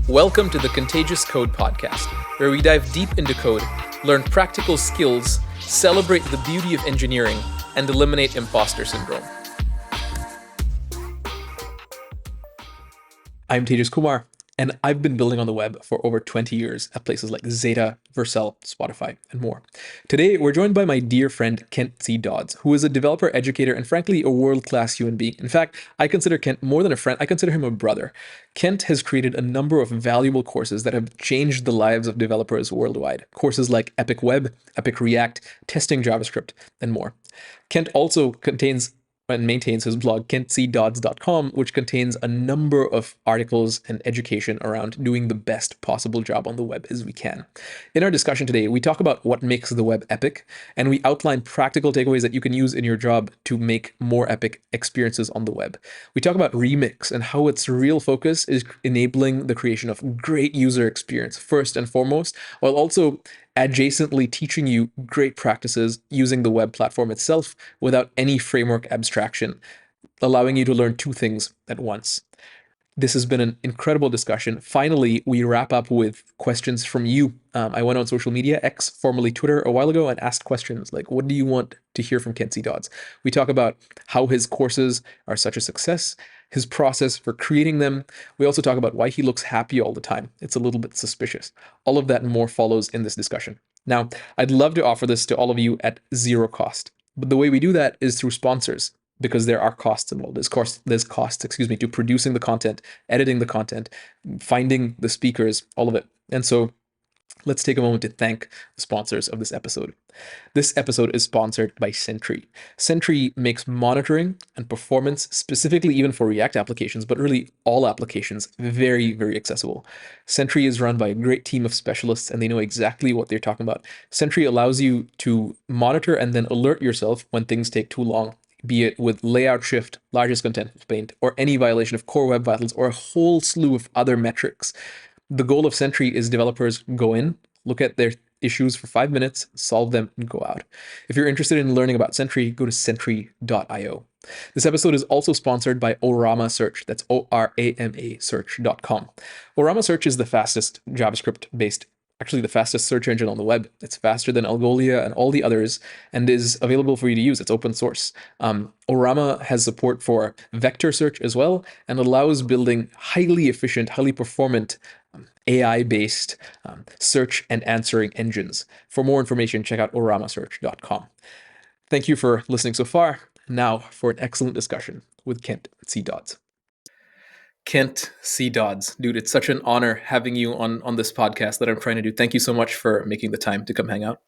Welcome to the Contagious Code Podcast, where we dive deep into code, learn practical skills, celebrate the beauty of engineering, and eliminate imposter syndrome. I'm Tejas Kumar, and I've been building on the web for over 20 years at places like Zeta, Vercel, Spotify, and more. Today, we're joined by my dear friend Kent C. Dodds, who is a developer, educator, and frankly, a world-class human being. In fact, I consider Kent more than a friend, I consider him a brother. Kent has created a number of valuable courses that have changed the lives of developers worldwide. Courses like Epic Web, Epic React, Testing JavaScript, and more. Kent also contains and maintains his blog kentcdodds.com, which contains a number of articles and education around doing the best possible job on the web as we can. In our discussion today, we talk about what makes the web epic, and we outline practical takeaways that you can use in your job to make more epic experiences on the web. We talk about Remix and how its real focus is enabling the creation of great user experience first and foremost, while also adjacently teaching you great practices using the web platform itself without any framework abstraction, allowing you to learn two things at once. This has been an incredible discussion. Finally, we wrap up with questions from you. I went on social media, X, formerly Twitter, a while ago and asked questions like, what do you want to hear from Kent C. Dodds? We talk about how his courses are such a success, his process for creating them. We also talk about why he looks happy all the time. It's a little bit suspicious. All of that and more follows in this discussion. Now, I'd love to offer this to all of you at zero cost, but the way we do that is through sponsors, because there are costs involved. There's costs, to producing the content, editing the content, finding the speakers, all of it. And so let's take a moment to thank the sponsors of this episode. This episode is sponsored by Sentry. Sentry makes monitoring and performance, specifically even for React applications, but really all applications, very, very accessible. Sentry is run by a great team of specialists, and they know exactly what they're talking about. Sentry allows you to monitor and then alert yourself when things take too long, be it with layout shift, largest contentful paint, or any violation of core web vitals, or a whole slew of other metrics. The goal of Sentry is developers go in, look at their issues for 5 minutes, solve them, and go out. If you're interested in learning about Sentry, go to sentry.io. This episode is also sponsored by Orama Search. That's ORAMA search.com. Orama Search is the fastest JavaScript-based, actually the fastest search engine on the web. It's faster than Algolia and all the others, and is available for you to use. It's open source. Orama has support for vector search as well, and allows building highly efficient, highly performant AI-based search and answering engines. For more information, check out oramasearch.com. Thank you for listening so far. Now for an excellent discussion with Kent C. Dodds. Kent C. Dodds, dude, it's such an honor having you on this podcast that I'm trying to do. Thank you so much for making the time to come hang out.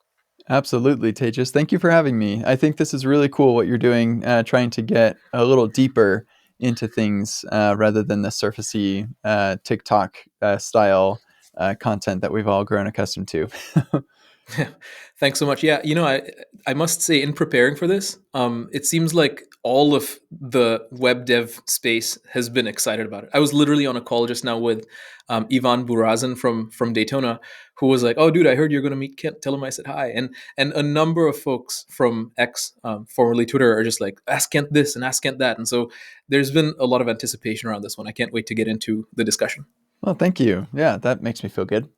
Absolutely, Tejas. Thank you for having me. I think this is really cool what you're doing, trying to get a little deeper into things rather than the surfacey TikTok style content that we've all grown accustomed to. Thanks so much. Yeah, I must say, in preparing for this, it seems like all of the web dev space has been excited about it. I was literally on a call just now with Ivan Burazin from Daytona, who was like, "Oh, dude, I heard you're going to meet Kent. Tell him I said hi." And a number of folks from X, formerly Twitter, are just like, "Ask Kent this and ask Kent that." And so there's been a lot of anticipation around this one. I can't wait to get into the discussion. Well, thank you. Yeah, that makes me feel good.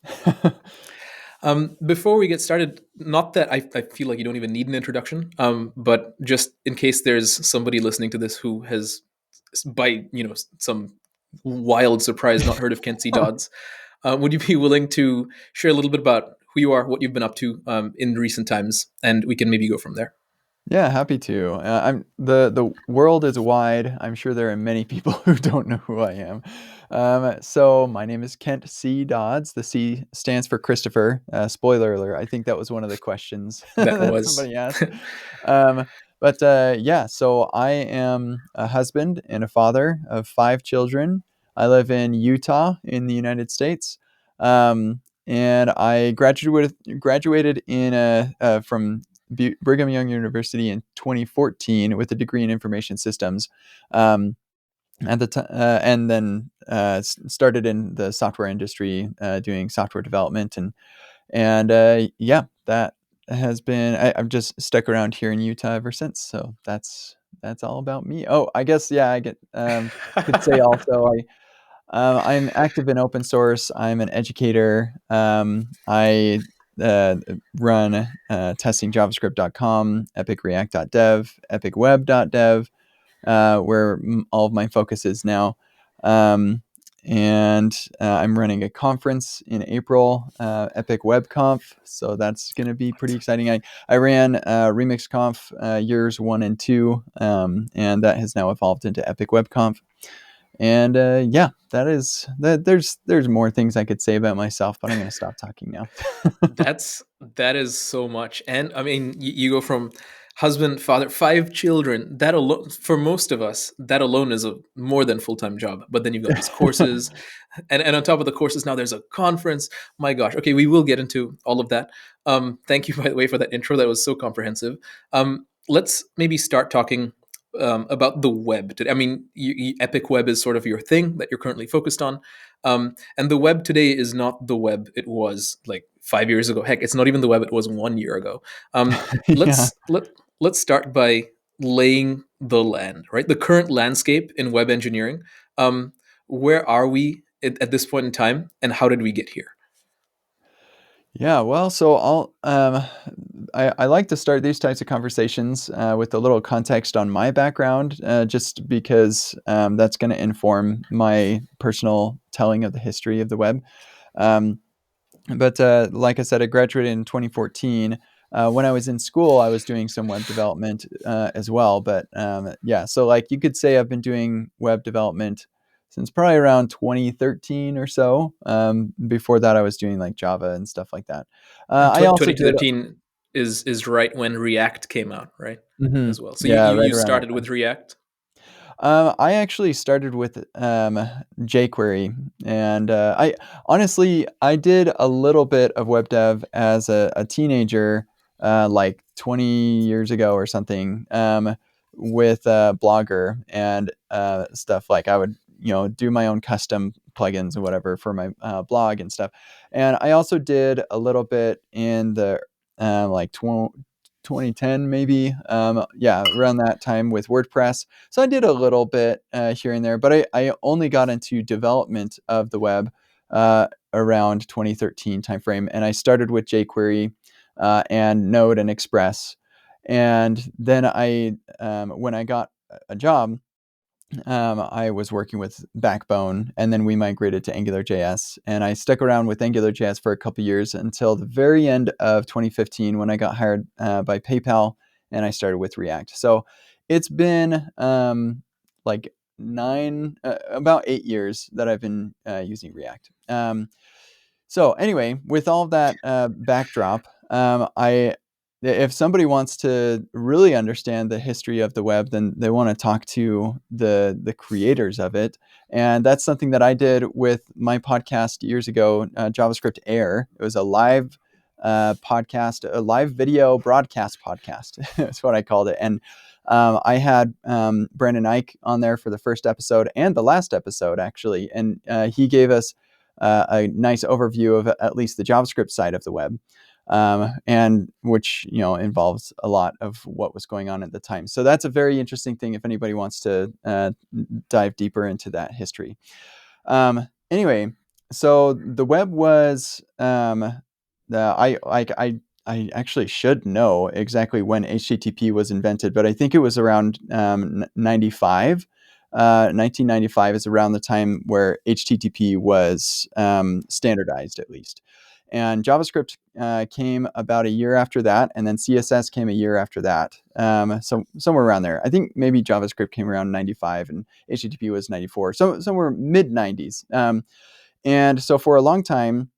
Before we get started, not that I feel like you don't even need an introduction, but just in case there's somebody listening to this who has, by some wild surprise, not heard of Kent C. Dodds, would you be willing to share a little bit about who you are, what you've been up to in recent times, and we can maybe go from there? Yeah, happy to. The world is wide. I'm sure there are many people who don't know who I am. So my name is Kent C. Dodds. The C stands for Christopher. Spoiler alert. I think that was one of the questions That somebody asked. Yeah, so I am a husband and a father of 5 children. I live in Utah in the United States. And I graduated from Brigham Young University in 2014 with a degree in information systems. At the time, and then started in the software industry doing software development, and yeah, that has been. I've just stuck around here in Utah ever since. So that's all about me. Oh, I guess I get could say also I'm active in open source. I'm an educator. I run testingjavascript.com, epicreact.dev, epicweb.dev, where all of my focus is now. Um, and I'm running a conference in April, Epic WebConf. So that's going to be pretty What? exciting. I ran RemixConf years 1 and 2, and that has now evolved into Epic WebConf. And yeah, that is that. There's more things I could say about myself, but I'm going to stop talking now. That's that is so much. And I mean, you go from husband, father, 5 children. That alone, for most of us, that alone is a more than full-time job. But then you've got these courses, and on top of the courses, now there's a conference. My gosh. Okay, we will get into all of that. Thank you, by the way, for that intro. That was so comprehensive. Let's maybe start talking about the web. I mean, Epic Web is sort of your thing that you're currently focused on. And the web today is not the web it was like 5 years ago. Heck, it's not even the web it was 1 year ago. Um, Yeah. let's start by laying the land, right? The current landscape in web engineering. Where are we at this point in time, and how did we get here? Yeah, well, so I like to start these types of conversations with a little context on my background, just because that's going to inform my personal telling of the history of the web. Um, but like I said, I graduated in 2014. When I was in school, I was doing some web development as well. But yeah, so like you could say I've been doing web development since probably around 2013 or so. Before that, I was doing like Java and stuff like that. And I also did, 2013 is right when React came out, right? mhm, As well. So yeah, right you around that started time. with React. I actually started with jQuery, and I honestly I did a little bit of web dev as a teenager, like 20 years ago or something, with Blogger and stuff. Like I would do my own custom plugins and whatever for my blog and stuff. And I also did a little bit in the like 2010 maybe, yeah, around that time with WordPress. So I did a little bit here and there, but I only got into development of the web around 2013 timeframe, and I started with jQuery and Node and Express, and then when I got a job, I was working with Backbone, and then we migrated to AngularJS. And I stuck around with AngularJS for a couple years until the very end of 2015 when I got hired by PayPal and I started with React. So it's been like about 8 years that I've been using React. So anyway, with all that backdrop, I if somebody wants to really understand the history of the web, then they want to talk to the creators of it, and that's something that I did with my podcast years ago, JavaScript Air. It was a live podcast, a live video broadcast podcast. That's what I called it, and I had Brandon Ike on there for the first episode and the last episode actually, and he gave us a nice overview of at least the JavaScript side of the web, and which involves a lot of what was going on at the time. So that's a very interesting thing if anybody wants to dive deeper into that history. Anyway, so the web was I actually should know exactly when HTTP was invented, but I think it was around 95. 1995 is around the time where HTTP was standardized, at least. And JavaScript came about a year after that, and then CSS came a year after that. So somewhere around there. I think maybe JavaScript came around 95 and HTTP was 94. So somewhere mid 90s. And so for a long time,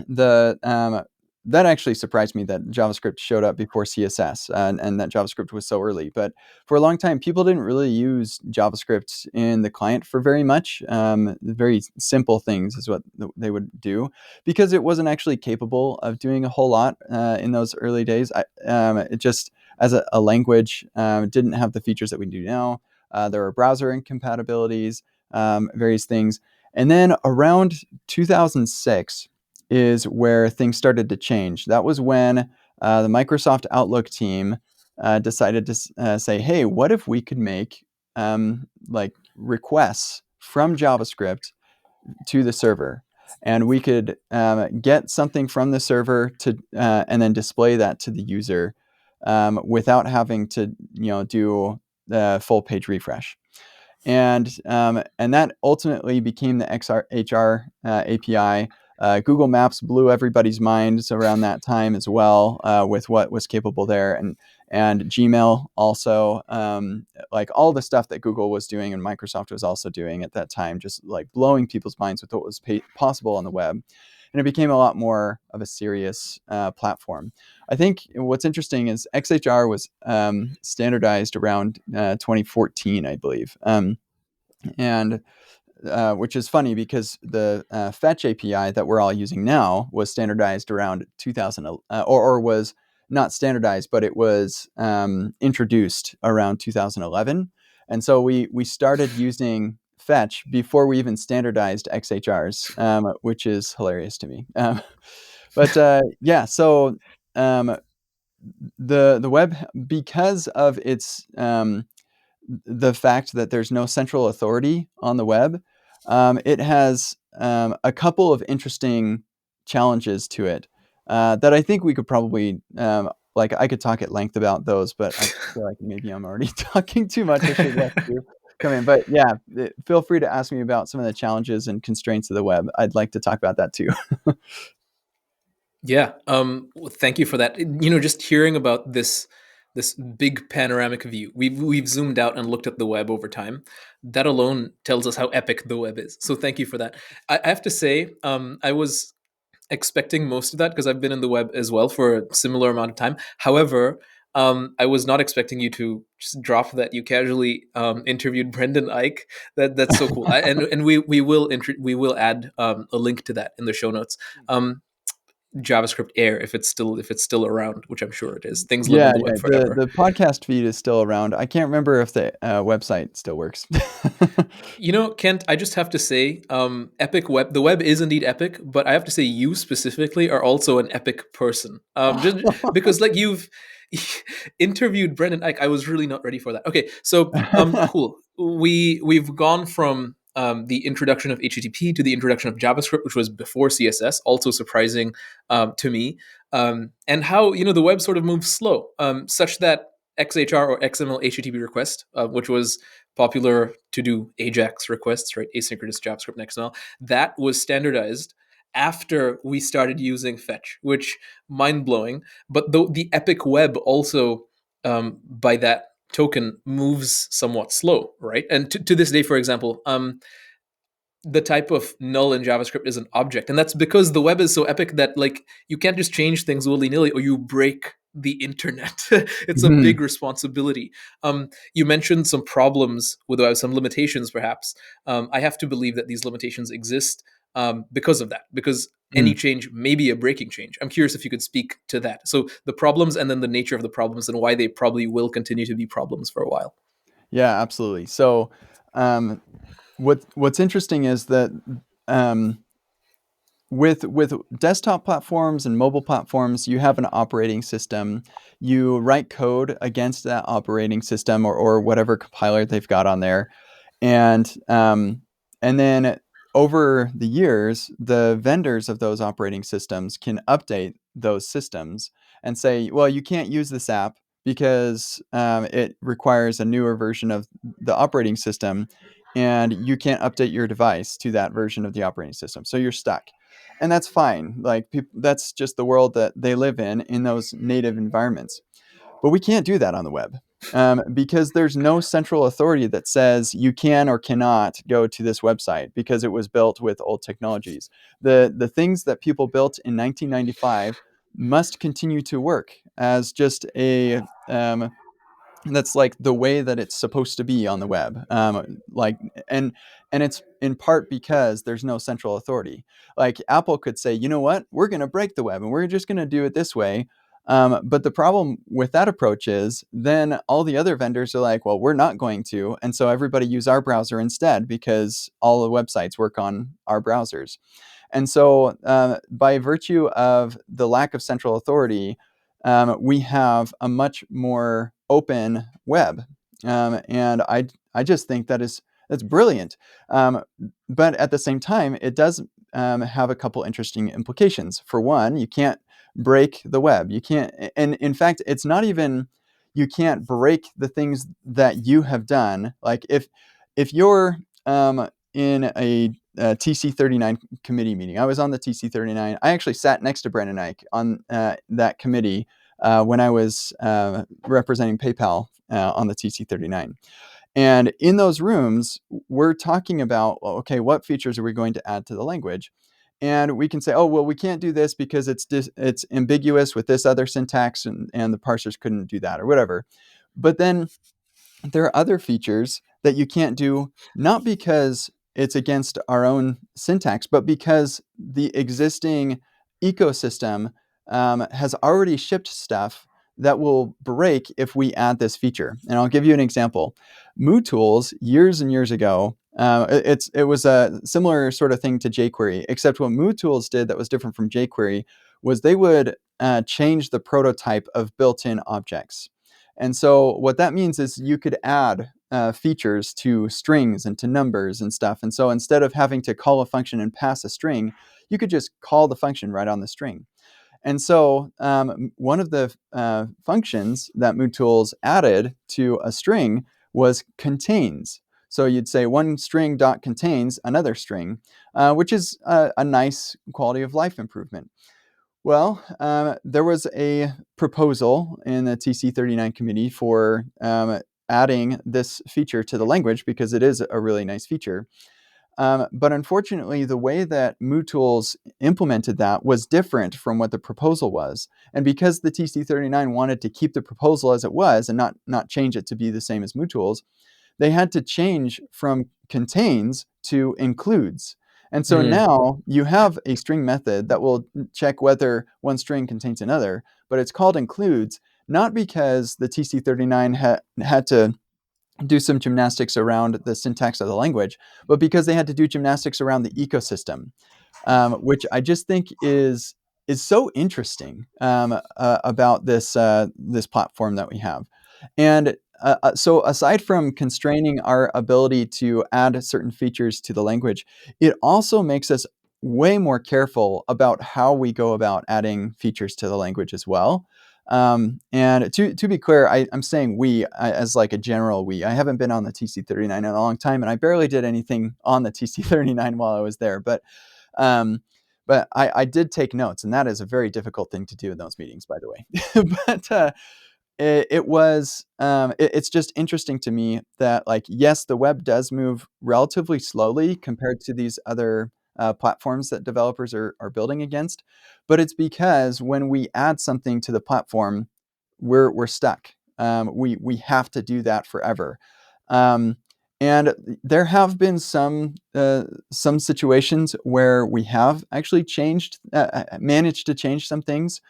the that actually surprised me that JavaScript showed up before CSS, and that JavaScript was so early. But for a long time, people didn't really use JavaScript in the client for very much. Very simple things is what they would do because it wasn't actually capable of doing a whole lot in those early days. It just, as a language, didn't have the features that we do now. There were browser incompatibilities, various things. And then around 2006, is where things started to change. That was when the Microsoft Outlook team decided to say, "Hey, what if we could make like requests from JavaScript to the server, and we could get something from the server to and then display that to the user without having to do the full page refresh. And that ultimately became the XR API. Google Maps blew everybody's minds around that time as well with what was capable there, and Gmail also, like all the stuff that Google was doing and Microsoft was also doing at that time, just like blowing people's minds with what was possible on the web. And it became a lot more of a serious platform. I think what's interesting is XHR was standardized around 2014, I believe, and which is funny because the Fetch API that we're all using now was standardized around 2000, or was not standardized, but it was introduced around 2011. And so we started using Fetch before we even standardized XHRs, which is hilarious to me. But yeah, so um, the web, because of its the fact that there's no central authority on the web, it has a couple of interesting challenges to it that I think we could probably like. I could talk at length about those, but I feel like maybe I'm already talking too much. I should let you come in. But yeah, feel free to ask me about some of the challenges and constraints of the web. I'd like to talk about that too. Yeah. Thank you for that. Just hearing about this big panoramic view. We've zoomed out and looked at the web over time. That alone tells us how epic the web is. So thank you for that. I have to say, I was expecting most of that because I've been in the web as well for a similar amount of time. However, I was not expecting you to just drop that you casually interviewed Brendan Ike. That's so cool. And we will add a link to that in the show notes. JavaScript Air, if it's still around, which I'm sure it is. Things live on Yeah, the yeah. web The forever. the podcast feed is still around. I can't remember if the website still works. Kent, I just have to say, epic web. The web is indeed epic, but I have to say, you specifically are also an epic person. Just because, like, you've interviewed Brendan Ike, I was really not ready for that. Okay, so cool. We've gone from the introduction of HTTP to the introduction of JavaScript, which was before CSS. Also surprising to me, and how the web sort of moves slow, such that XHR or XML HTTP request, which was popular to do AJAX requests, right? Asynchronous JavaScript and XML. That was standardized after we started using Fetch, which mind blowing. But the epic web also, by that token, moves somewhat slow, right? And to this day, for example, the type of null in JavaScript is an object, and that's because the web is so epic that like you can't just change things willy nilly or you break the internet. It's a big Mhm. responsibility. You mentioned some problems with some limitations, perhaps. I have to believe that these limitations exist because of that, because any Mm. change may be a breaking change. I'm curious if you could speak to that. So the problems and then the nature of the problems and why they probably will continue to be problems for a while. Yeah, absolutely. So, um, what's interesting is that um, with desktop platforms and mobile platforms, you have an operating system. You write code against that operating system or whatever compiler they've got on there, and then over the years, the vendors of those operating systems can update those systems and say, well, you can't use this app because it requires a newer version of the operating system, and you can't update your device to that version of the operating system, so you're stuck. And that's fine. Like that's just the world that they live in those native environments. But we can't do that on the web because there's no central authority that says you can or cannot go to this website because it was built with old technologies. The things that people built in 1995 must continue to work as just a that's like the way that it's supposed to be on the web. Like and and it's in part because there's no central authority. Like Apple could say, you know what, we're going to break the web and we're just going to do it this way. But the problem with that approach is then all the other vendors are like, well, we're not going to, and so everybody use our browser instead because all the websites work on our browsers. And so, by virtue of the lack of central authority, we have a much more open web. And I just think that is That's brilliant. Um, but at the same time, it does have a couple interesting implications. For one, you can't break the web. You can't, and in fact, it's not even you can't break the things that you have done. Like if you're in a TC39 committee meeting, I was on the TC39. I actually sat next to Brendan Eich on that committee when I was representing PayPal on the TC39. And in those rooms, we're talking about, well, okay, what features are we going to add to the language? And we can say, oh, well, we can't do this because it's ambiguous with this other syntax, and the parsers couldn't do that or whatever. But then there are other features that you can't do, not because it's against our own syntax, but because the existing ecosystem has already shipped stuff that will break if we add this feature. And I'll give you an example. MooTools, years and years ago, it was a similar sort of thing to jQuery, except what MooTools did that was different from jQuery was they would change the prototype of built-in objects. And so what that means is you could add features to strings and to numbers and stuff. And so instead of having to call a function and pass a string, you could just call the function right on the string. And so one of the functions that MooTools added to a string was contains. So you'd say one string dot contains another string, which is a nice quality of life improvement. Well, there was a proposal in the TC39 committee for adding this feature to the language because it is a really nice feature. But unfortunately, the way that MooTools implemented that was different from what the proposal was. And because the TC39 wanted to keep the proposal as it was and not change it to be the same as MooTools, they had to change from contains to includes. And so Mm. now you have a string method that will check whether one string contains another, but it's called includes, not because the TC39 had to do some gymnastics around the syntax of the language, but because they had to do gymnastics around the ecosystem, which I just think is so interesting about this platform that we have. And so aside from constraining our ability to add certain features to the language, it also makes us way more careful about how we go about adding features to the language as well. And to be clear, I'm saying we as like a general we. I haven't been on the TC39 in a long time, and I barely did anything on the TC39 while I was there. Um, but I did take notes, and that is a very difficult thing to do in those meetings, by the way. but it's just interesting to me that, like, yes, the web does move relatively slowly compared to these other platforms that developers are building against, but it's because when we add something to the platform, we're stuck. We have to do that forever. Um, and there have been some situations where we have actually managed to change some things.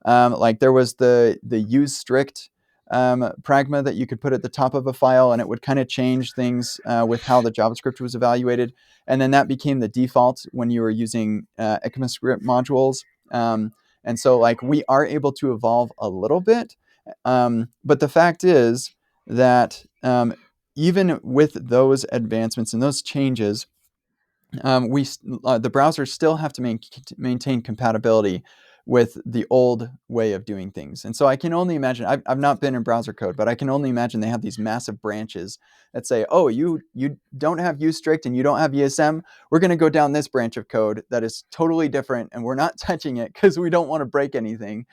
Like there was the use strict pragma that you could put at the top of a file, and it would kind of change things with how the JavaScript was evaluated. And then that became the default when you were using ECMAScript modules. And so, like, we are able to evolve a little bit, but the fact is that even with those advancements and those changes, the browsers still have to maintain compatibility with the old way of doing things. And so I can only imagine, I've not been in browser code, but I can only imagine they have these massive branches that say, oh, you don't have ustrict and you don't have ESM. We're going to go down this branch of code that is totally different, and we're not touching it because we don't want to break anything.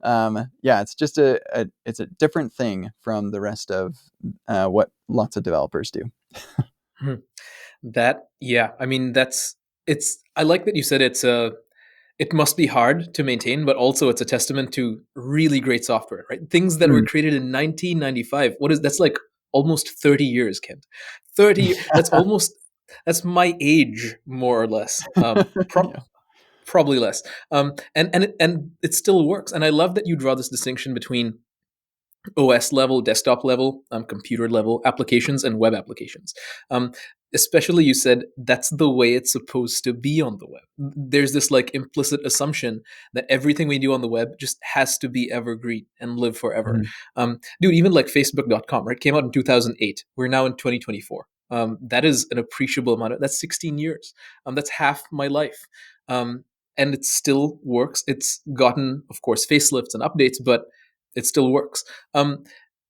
Yeah, it's just it's a different thing from the rest of what lots of developers do. Hmm. That, yeah, I mean, I like that you said it must be hard to maintain, but also it's a testament to really great software, right? Things that were Mm. created in 1995. That's like almost 30 years, Kent. 30, that's my age, more or less. Yeah. Probably less. And it still works. And I love that you draw this distinction between OS level, desktop level, computer level applications, and web applications. Um, Especially, you said that's the way it's supposed to be on the web. There's this like implicit assumption that everything we do on the web just has to be evergreen and live forever. Mhm. Dude, even like Facebook.com, right? Came out in 2008. We're now in 2024. That is an appreciable amount. That's 16 years. That's half my life. Um, and it still works. It's gotten, of course, facelifts and updates, but it still works.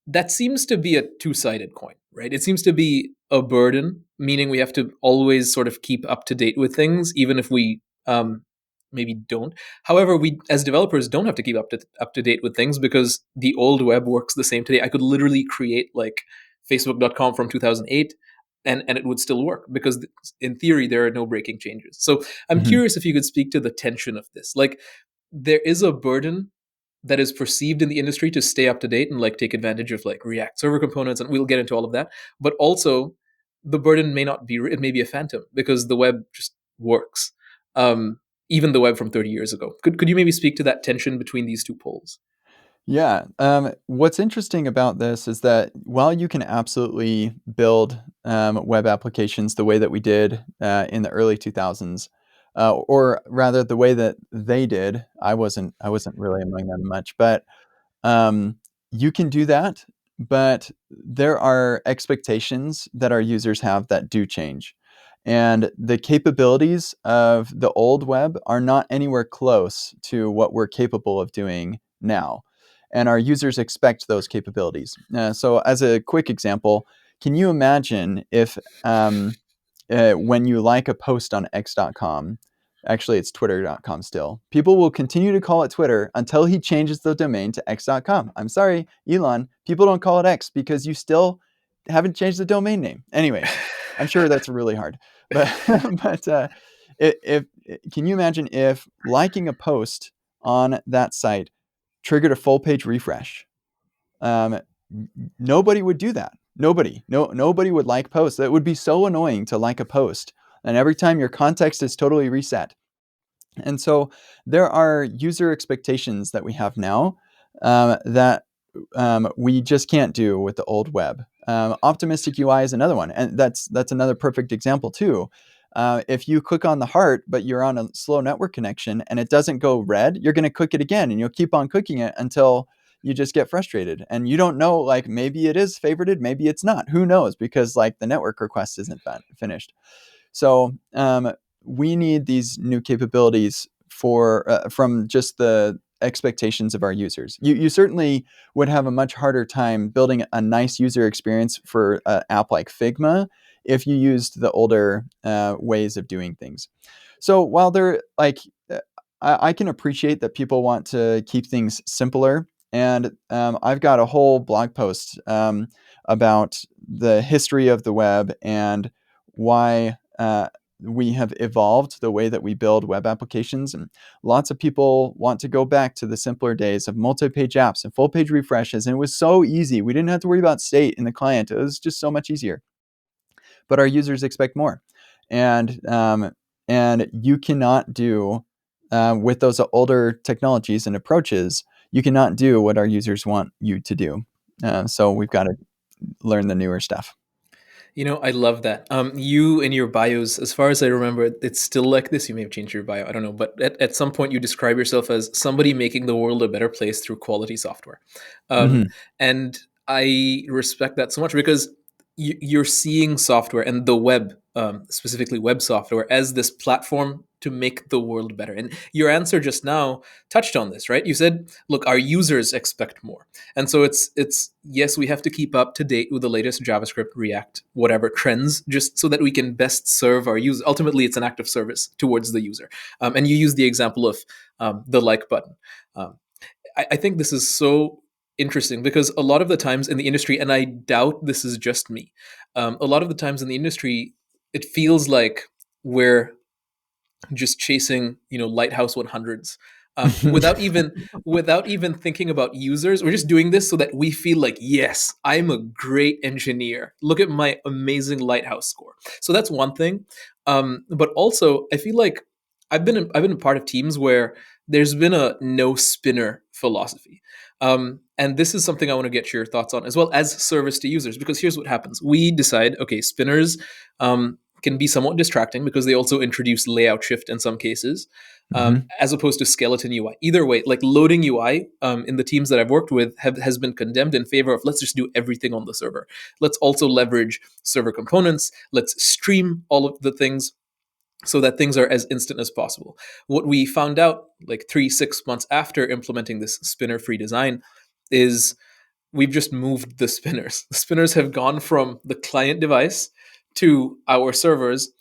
That seems to be a two-sided coin, right? It seems to be a burden, meaning we have to always sort of keep up to date with things, even if we maybe don't. However, we as developers don't have to keep up to date with things because the old web works the same today. I could literally create like Facebook.com from 2008 and it would still work because in theory there are no breaking changes. So I'm Mhm. curious if you could speak to the tension of this. Like there is a burden that is perceived in the industry to stay up to date and like take advantage of like React server components, and we'll get into all of that. But also, the burden may not be; it may be a phantom because the web just works. Even the web from 30 years ago. Could you maybe speak to that tension between these two poles? Yeah. What's interesting about this is that while you can absolutely build web applications the way that we did in the early 2000s, or rather the way that they did, I wasn't really among them much, but um, you can do that. But there are expectations that our users have that do change. And the capabilities of the old web are not anywhere close to what we're capable of doing now. And our users expect those capabilities. So, as a quick example, can you imagine if when you like a post on x.com, actually it's twitter.com still, people will continue to call it Twitter until he changes the domain to x.com. I'm sorry, Elon, people don't call it X because you still haven't changed the domain name. Anyways, I'm sure that's really hard. But but if can you imagine if liking a post on that site triggered a full page refresh? Um, Nobody would do that. Nobody would like posts. That would be so annoying to like a post. And every time your context is totally reset. And so there are user expectations that we have now that we just can't do with the old web. Optimistic UI is another one, and that's another perfect example too. If you click on the heart, but you're on a slow network connection and it doesn't go red, you're going to click it again, and you'll keep on clicking it until you just get frustrated. And you don't know, like maybe it is favorited, maybe it's not. Who knows? Because like the network request isn't finished. So we need these new capabilities for from just the expectations of our users. You certainly would have a much harder time building a nice user experience for an app like Figma if you used the older ways of doing things. So while they're like, I can appreciate that people want to keep things simpler, and I've got a whole blog post about the history of the web and why we have evolved the way that we build web applications. And lots of people want to go back to the simpler days of multi-page apps and full page refreshes. And it was so easy. We didn't have to worry about state in the client. It was just so much easier. But our users expect more. And and you cannot do with those older technologies and approaches, you cannot do what our users want you to do. So we've got to learn the newer stuff. You know, I love that. You in your bios, as far as I remember, it's still like this. You may have changed your bio, I don't know, but at some point you describe yourself as somebody making the world a better place through quality software, um, Mm-hmm. and I respect that so much because you're seeing software and the web, specifically web software, as this platform to make the world better. And your answer just now touched on this, right? You said, "Look, our users expect more." And so it's yes, we have to keep up to date with the latest JavaScript, React, whatever trends, just so that we can best serve our users. Ultimately, it's an act of service towards the user. And you use the example of the like button. Um, I think this is so interesting because a lot of the times in the industry, and I doubt this is just me, a lot of the times in the industry, it feels like we're just chasing lighthouse 100s without even thinking about users. We're just doing this so that we feel like, yes, I'm a great engineer, look at my amazing lighthouse score. So that's one thing. But also I feel like I've been a part of teams where there's been a no spinner philosophy. And this is something I want to get your thoughts on, as well as service to users, because here's what happens: we decide, okay, spinners, can be somewhat distracting because they also introduce layout shift in some cases, Mm-hmm. as opposed to skeleton UI. Either way, like loading UI in the teams that I've worked with has been condemned in favor of let's just do everything on the server. Let's also leverage server components. Let's stream all of the things so that things are as instant as possible. What we found out like 3-6 months after implementing this spinner free design is we've just moved the spinners. The spinners have gone from the client device to our servers,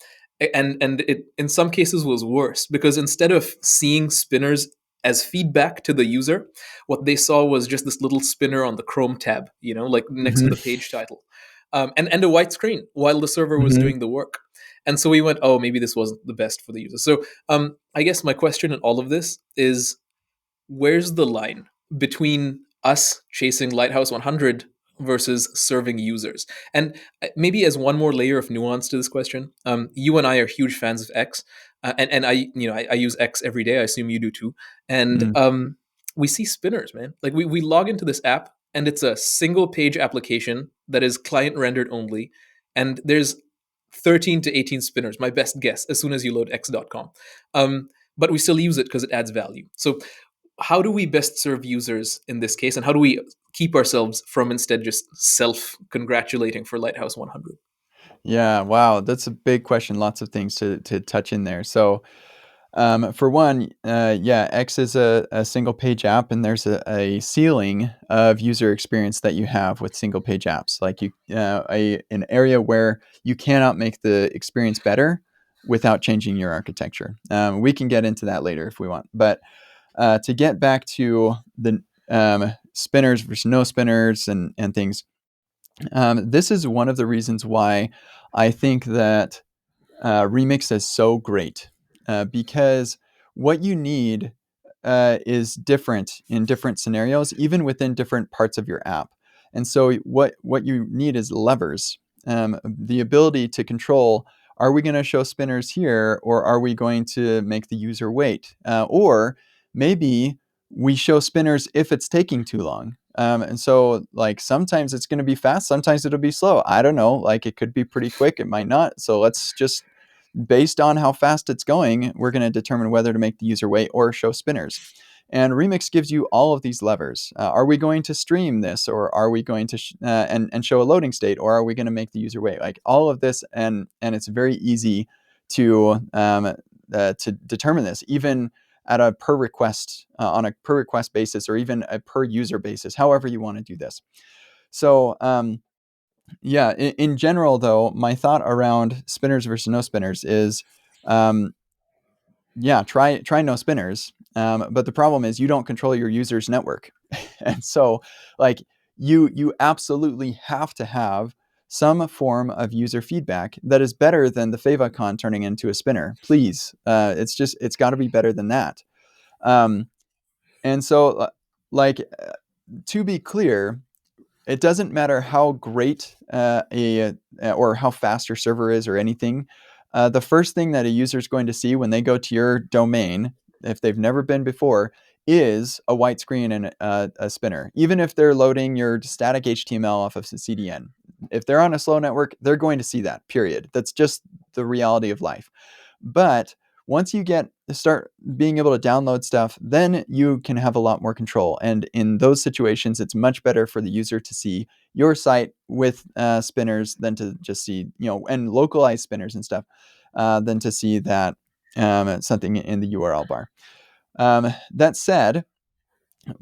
and it in some cases was worse because instead of seeing spinners as feedback to the user, what they saw was just this little spinner on the Chrome tab, like next to Mm-hmm. the page title, and a white screen while the server was Mm-hmm. doing the work. And so we went, oh, maybe this wasn't the best for the user. So I guess my question in all of this is where's the line between us chasing Lighthouse 100 versus serving users? And maybe as one more layer of nuance to this question, you and I are huge fans of X, and I use X every day. I assume you do too. And Mm. we see spinners, man. Like we log into this app, and it's a single page application that is client rendered only, and there's 13 to 18 spinners, my best guess, as soon as you load x.com. But we still use it because it adds value. So how do we best serve users in this case, and how do we keep ourselves from instead just self congratulating for Lighthouse 100? Yeah, wow, that's a big question. Lots of things to touch in there. So, for one, yeah, X is a single page app, and there's a ceiling of user experience that you have with single page apps. Like an area where you cannot make the experience better without changing your architecture. We can get into that later if we want, but to get back to the spinners versus no spinners and things, this is one of the reasons why I think that Remix is so great, because what you need is different in different scenarios, even within different parts of your app. And so, what you need is levers, the ability to control. Are we going to show spinners here, or are we going to make the user wait? Or maybe we show spinners if it's taking too long. And so, like, sometimes it's going to be fast, sometimes it'll be slow. I don't know. Like, it could be pretty quick, it might not. So let's just, based on how fast it's going, we're going to determine whether to make the user wait or show spinners. And Remix gives you all of these levers. Are we going to stream this, or are we going to and show a loading state, or are we going to make the user wait? Like all of this, and it's very easy to determine this, even at a per request on a per request basis, or even a per user basis, however you want to do this. So yeah, in general, though, my thought around spinners versus no spinners is, um, yeah, try no spinners. But the problem is you don't control your user's network, and so like you absolutely have to have some form of user feedback that is better than the favicon turning into a spinner. Please, it's got to be better than that. Um, and so, like, to be clear, it doesn't matter how great or how fast your server is or anything. The first thing that a user is going to see when they go to your domain, if they've never been before, is a white screen and a spinner. Even if they're loading your static HTML off of the CDN, if they're on a slow network, they're going to see that. Period. That's just the reality of life. But once you start being able to download stuff, then you can have a lot more control. And in those situations, it's much better for the user to see your site with spinners than to just see, and localized spinners and stuff, than to see that something in the URL bar. That said,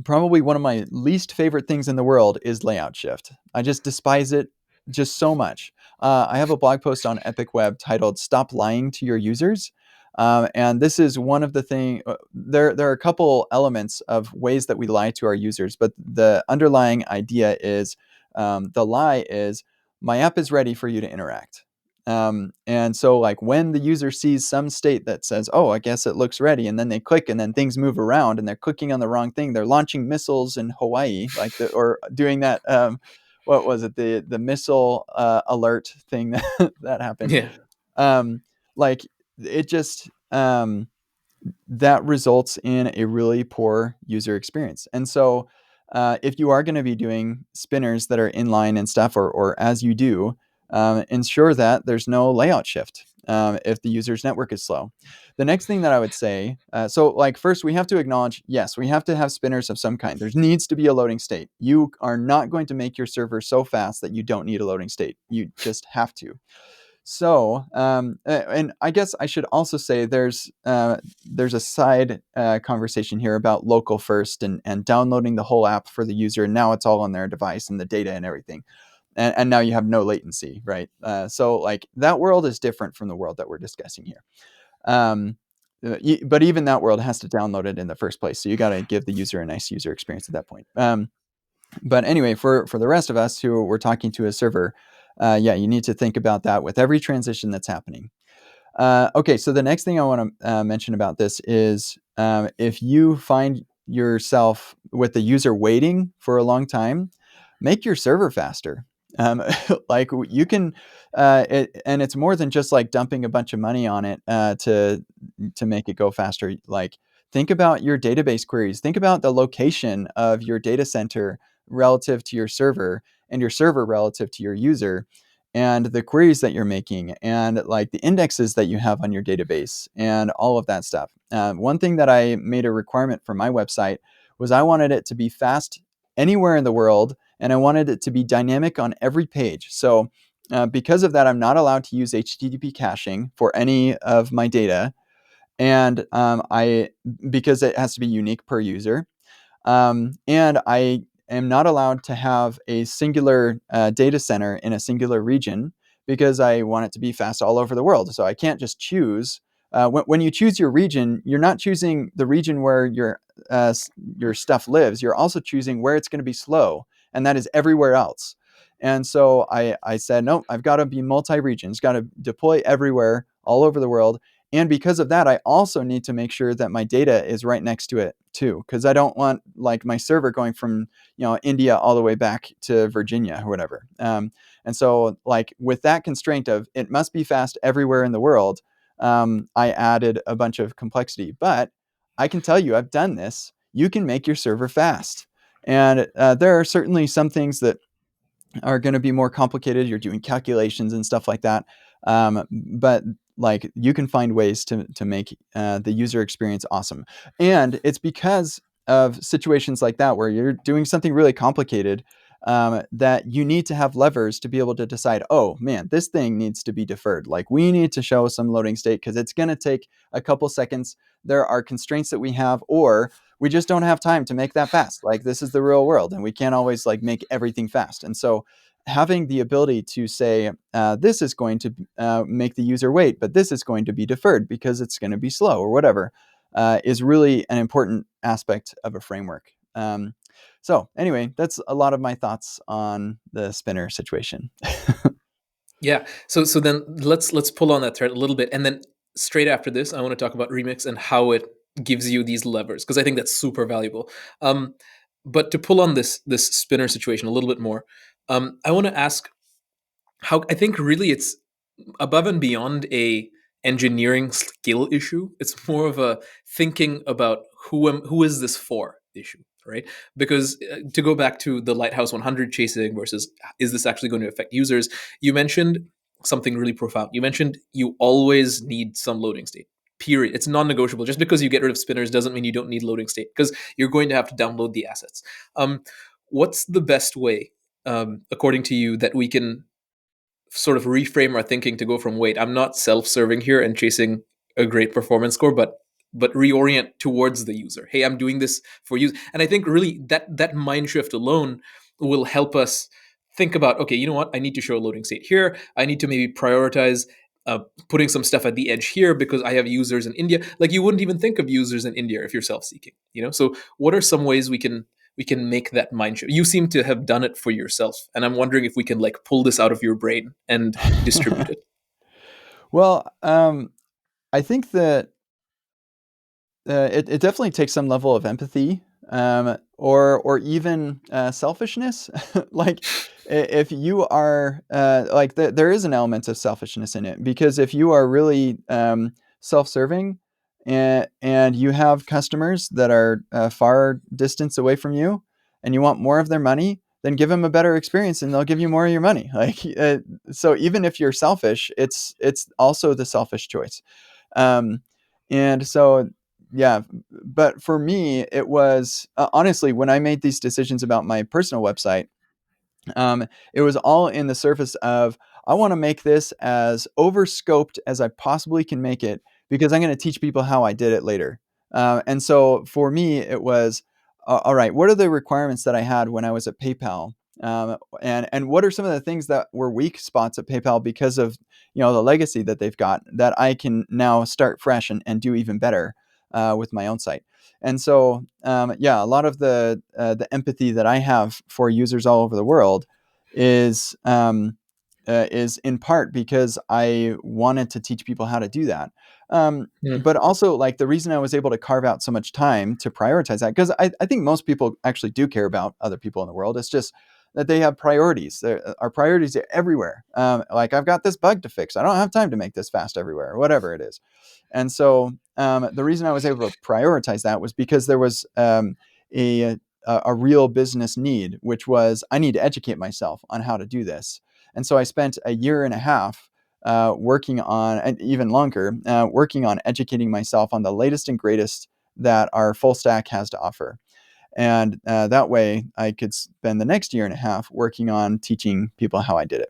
probably one of my least favorite things in the world is layout shift. I just despise it just so much. I have a blog post on Epic Web titled "Stop Lying to Your Users," and this is one of the thing. There are a couple elements of ways that we lie to our users, but the underlying idea is, the lie is, my app is ready for you to interact. And so, like, when the user sees some state that says, "Oh, I guess it looks ready," and then they click, and then things move around, and they're clicking on the wrong thing. They're launching missiles in Hawaii, or doing that. What was it? The missile alert thing that happened. Yeah. Um, like it just that results in a really poor user experience. And so, if you are going to be doing spinners that are inline and stuff, or as you do, ensure that there's no layout shift if the user's network is slow. The next thing that I would say, so like first we have to acknowledge, yes, we have to have spinners of some kind. There needs to be a loading state. You are not going to make your server so fast that you don't need a loading state. You just have to. So, and I guess I should also say there's a side conversation here about local first and downloading the whole app for the user. And now it's all on their device and the data and everything. And now you have no latency, right? So like that world is different from the world that we're discussing here. Um, but even that world has to download it in the first place. So you got to give the user a nice user experience at that point. But anyway, for the rest of us who we're talking to a server, yeah, you need to think about that with every transition that's happening. Okay, so the next thing I want to mention about this is if you find yourself with the user waiting for a long time, make your server faster. Like you can, and it's more than just like dumping a bunch of money on it to make it go faster. Like think about your database queries. Think about the location of your data center relative to your server, and your server relative to your user, and the queries that you're making, and like the indexes that you have on your database, and all of that stuff. One thing that I made a requirement for my website was I wanted it to be fast anywhere in the world, and I wanted it to be dynamic on every page. So because of that, I'm not allowed to use HTTP caching for any of my data, and I because it has to be unique per user. And I am not allowed to have a singular data center in a singular region because I want it to be fast all over the world. So I can't just choose. When you choose your region, you're not choosing the region where your stuff lives. You're also choosing where it's going to be slow, and that is everywhere else. And so I said, no, I've got to be multi-region. It's got to deploy everywhere, all over the world. And because of that, I also need to make sure that my data is right next to it too, because I don't want like my server going from India all the way back to Virginia or whatever. And so like with that constraint of it must be fast everywhere in the world, I added a bunch of complexity. But I can tell you, I've done this. You can make your server fast, and there are certainly some things that are going to be more complicated. You're doing calculations and stuff like that. But like you can find ways to make the user experience awesome. And it's because of situations like that where you're doing something really complicated that you need to have levers to be able to decide, oh man, this thing needs to be deferred. Like we need to show some loading state because it's going to take a couple seconds. There are constraints that we have, or we just don't have time to make that fast. Like this is the real world, and we can't always like make everything fast. And so having the ability to say this is going to make the user wait, but this is going to be deferred because it's going to be slow or whatever, is really an important aspect of a framework. So anyway, that's a lot of my thoughts on the spinner situation. Yeah. So then let's pull on that thread a little bit, and then straight after this, I want to talk about Remix and how it gives you these levers, because I think that's super valuable. Um, but to pull on this spinner situation a little bit more, I want to ask how I think really it's above and beyond a engineering skill issue. It's more of a thinking about who is this for issue, right? Because to go back to the Lighthouse 100 chasing versus is this actually going to affect users, you mentioned something really profound. You mentioned you always need some loading state, period. It's non-negotiable. Just because you get rid of spinners doesn't mean you don't need loading state, because you're going to have to download the assets. What's the best way, according to you, that we can sort of reframe our thinking to go from, wait, I'm not self-serving here and chasing a great performance score, but reorient towards the user. Hey, I'm doing this for you. And I think really that mind shift alone will help us think about, okay, you know what, I need to show a loading state here. I need to maybe prioritize putting some stuff at the edge here because I have users in India. Like you wouldn't even think of users in India if you're self-seeking, you know? So what are some ways we can make that mind shift? You seem to have done it for yourself, and I'm wondering if we can like pull this out of your brain and distribute it. Well, I think that it definitely takes some level of empathy, or even selfishness. Like if you are like there is an element of selfishness in it, because if you are really self-serving, and you have customers that are far distance away from you, and you want more of their money, then give them a better experience and they'll give you more of your money. So even if you're selfish, it's also the selfish choice. Um, and so, yeah, but for me, it was honestly, when I made these decisions about my personal website, it was all in the surface of, I want to make this as overscoped as I possibly can make it because I'm going to teach people how I did it later. And so for me, it was, all right, what are the requirements that I had when I was at PayPal? And what are some of the things that were weak spots at PayPal because of the legacy that they've got that I can now start fresh and do even better with my own site. And so, yeah, a lot of the empathy that I have for users all over the world is in part because I wanted to teach people how to do that. Mm. But also, like, the reason I was able to carve out so much time to prioritize that, because I think most people actually do care about other people in the world. It's just that they have priorities. Our priorities are everywhere. Like, I've got this bug to fix. I don't have time to make this fast everywhere, or whatever it is. And so the reason I was able to prioritize that was because there was a, a real business need, which was, I need to educate myself on how to do this. And so I spent a year and a half working on, and even longer, working on educating myself on the latest and greatest that our full stack has to offer. And that way I could spend the next year and a half working on teaching people how I did it.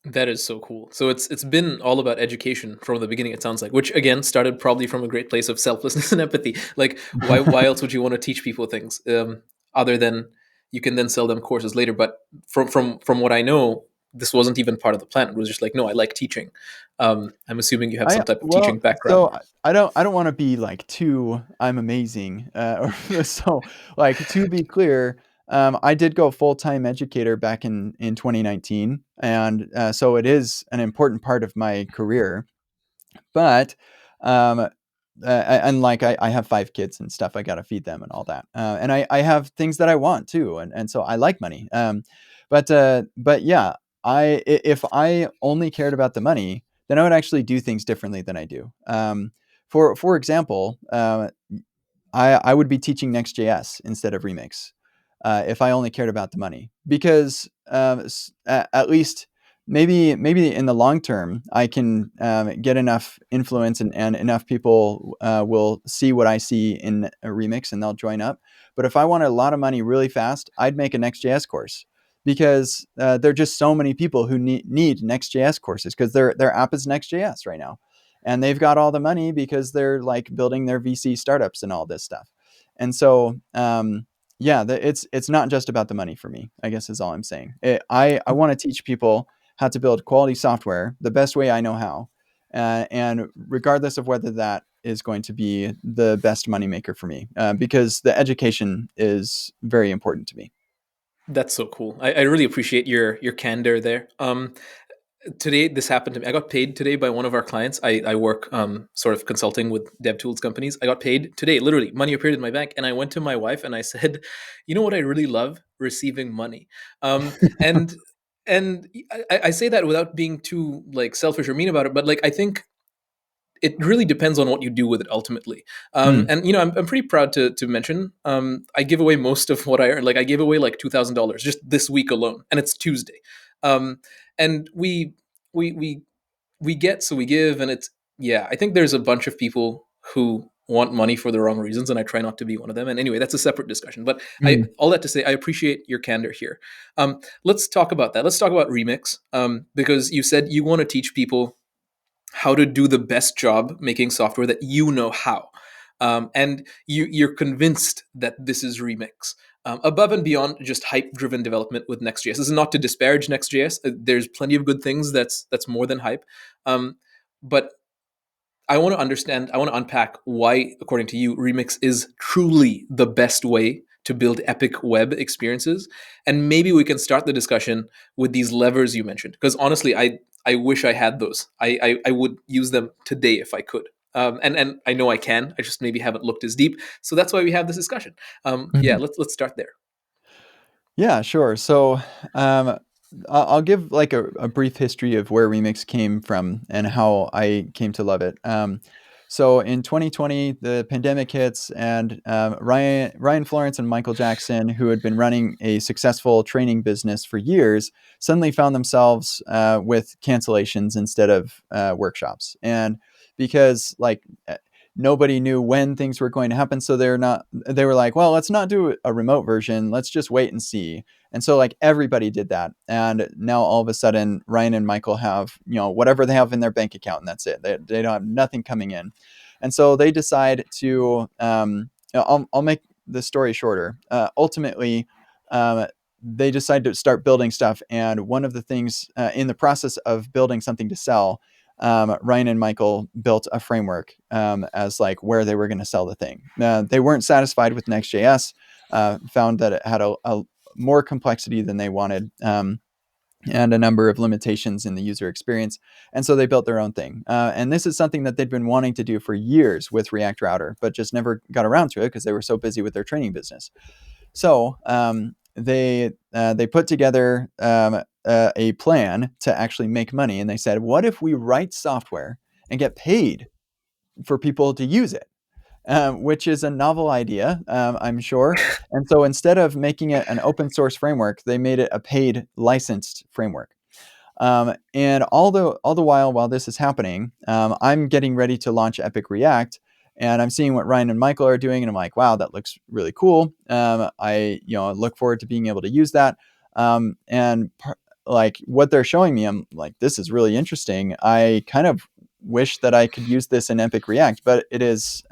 That is so cool. So it's been all about education from the beginning. It sounds like, which again started probably from a great place of selflessness and empathy. Like, why else would you want to teach people things other than you can then sell them courses later? But from what I know, this wasn't even part of the plan. It was just like, no, I like teaching. I'm assuming you have I some type of teaching well, background. so I don't want to be like too I'm amazing. Or so, like, to be clear, I did go full time educator back in 2019, and so it is an important part of my career. But and like, I have 5 kids and stuff. I got to feed them and all that. And I have things that I want too, and so I like money. But yeah, if I only cared about the money, then I would actually do things differently than I do. For example, I would be teaching Next.js instead of Remix if I only cared about the money, because at least maybe in the long term I can get enough influence, and enough people will see what I see in a Remix and they'll join up. But if I wanted a lot of money really fast, I'd make a Next.js course, because there are just so many people who need Next.js courses because their app is Next.js right now, and they've got all the money because they're like building their VC startups and all this stuff. And so, yeah, it's not just about the money for me, I guess is all I'm saying. I want to teach people how to build quality software the best way I know how, and regardless of whether that is going to be the best moneymaker for me, because the education is very important to me. That's so cool. I really appreciate your candor there. Today this happened to me. I got paid today by one of our clients. I work sort of consulting with dev tools companies. I got paid today, literally. Money appeared in my bank, and I went to my wife and I said, "You know what? I really love receiving money." And I say that without being too like selfish or mean about it, but like I think it really depends on what you do with it ultimately. Mm, And I'm pretty proud to mention I give away most of what I earn. Like I gave away like $2,000 just this week alone, and it's Tuesday. Um, and we we we get so we give, and it's yeah. I think there's a bunch of people who want money for the wrong reasons, and I try not to be one of them. And anyway, that's a separate discussion. But I mm, all that to say, I appreciate your candor here. Let's talk about that. Let's talk about Remix, because you said you want to teach people how to do the best job making software that you know how. And you're convinced that this is Remix. Above and beyond just hype-driven development with Next.js. This is not to disparage Next.js. There's plenty of good things that's more than hype. But I want to understand, I want to unpack why, according to you, Remix is truly the best way to build epic web experiences. And maybe we can start the discussion with these levers you mentioned. Because honestly, I wish I had those. I would use them today if I could. And I know I can. I just maybe haven't looked as deep. So that's why we have this discussion. Yeah, mhm. let's start there. Yeah, sure. So, I'll give like a brief history of where Remix came from and how I came to love it. So in 2020, the pandemic hits, and Ryan Florence and Michael Jackson, who had been running a successful training business for years, suddenly found themselves with cancellations instead of workshops. And because nobody knew when things were going to happen, so they were like, well, let's not do a remote version, let's just wait and see. And so like everybody did that, and now all of a sudden Ryan and Michael have whatever they have in their bank account, and that's it. They don't have nothing coming in. And so they decide to I'll make the story shorter. Ultimately, they decide to start building stuff, and one of the things in the process of building something to sell, Ryan and Michael built a framework as like where they were going to sell the thing. They weren't satisfied with Next.js, found that it had a more complexity than they wanted, and a number of limitations in the user experience. And so they built their own thing. And this is something that they'd been wanting to do for years with React Router, but just never got around to it because they were so busy with their training business. So they put together a plan to actually make money. And they said, what if we write software and get paid for people to use it? Which is a novel idea, I'm sure. And so instead of making it an open source framework, they made it a paid licensed framework. And all the while this is happening, I'm getting ready to launch Epic React, and I'm seeing what Ryan and Michael are doing, and I'm like, wow, that looks really cool. I look forward to being able to use that. Like what they're showing me, I'm like, this is really interesting. I kind of wish that I could use this in Epic React, but it is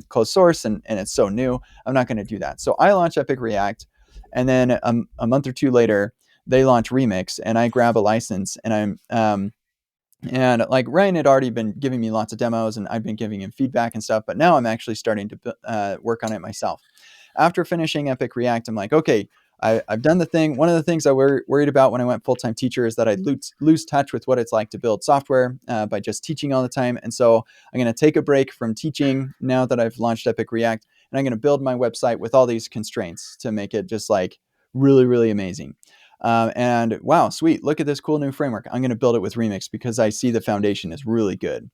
closed source, and it's so new. I'm not going to do that. So I launch Epic React, and then a month or two later, they launch Remix, and I grab a license, and and like Ryan had already been giving me lots of demos, and I've been giving him feedback and stuff, but now I'm actually starting to work on it myself. After finishing Epic React, I'm like, okay, I've done the thing. One of the things I worried about when I went full-time teacher is that I'd lose touch with what it's like to build software by just teaching all the time. And so I'm going to take a break from teaching now that I've launched Epic React, and I'm going to build my website with all these constraints to make it just like really, really amazing. And wow, sweet, look at this cool new framework. I'm going to build it with Remix because I see the foundation is really good.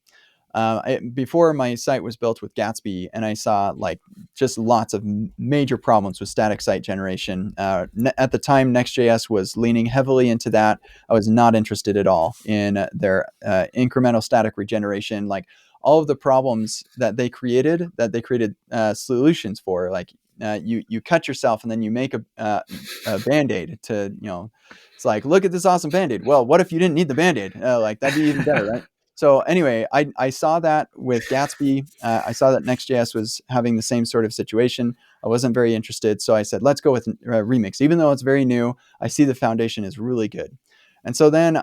Before, my site was built with Gatsby, and I saw like just lots of major problems with static site generation. At the time, Next.js was leaning heavily into that. I was not interested at all in their incremental static regeneration. Like all of the problems that they created solutions for. Like you cut yourself and then you make a band-aid to it's like, look at this awesome band-aid. Well, what if you didn't need the band-aid? Like that'd be even better, right? So anyway, I saw that with Gatsby. I saw that Next.js was having the same sort of situation. I wasn't very interested, so I said, let's go with Remix. Even though it's very new, I see the foundation is really good. And so then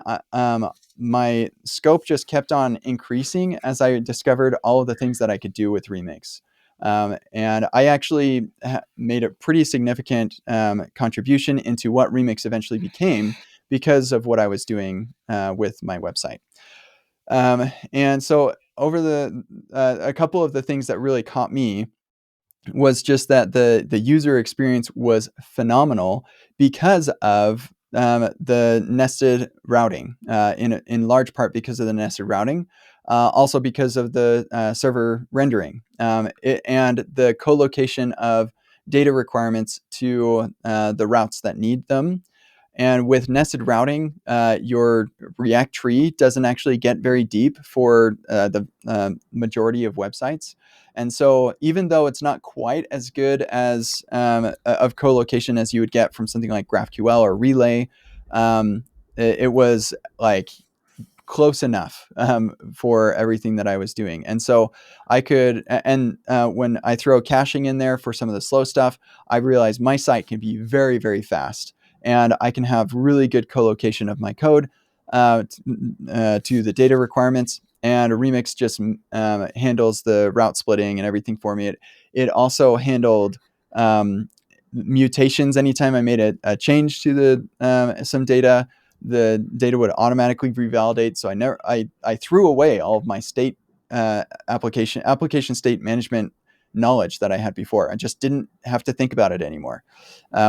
my scope just kept on increasing as I discovered all of the things that I could do with Remix. And I actually made a pretty significant contribution into what Remix eventually became because of what I was doing with my website. And so over a couple of the things that really caught me was just that the user experience was phenomenal because of the nested routing, in large part because of the nested routing, also because of the server rendering, and the co-location of data requirements to the routes that need them. And with nested routing, your React tree doesn't actually get very deep for the majority of websites. And so even though it's not quite as good as of co-location as you would get from something like GraphQL or Relay, it was like close enough for everything that I was doing. And so I could, and when I throw caching in there for some of the slow stuff, I realized my site can be very, very fast. And I can have really good co-location of my code to the data requirements. And Remix just handles the route splitting and everything for me. It also handled mutations. Anytime I made a change to some data, the data would automatically revalidate. So I threw away all of my state application state management knowledge that I had before. I just didn't have to think about it anymore,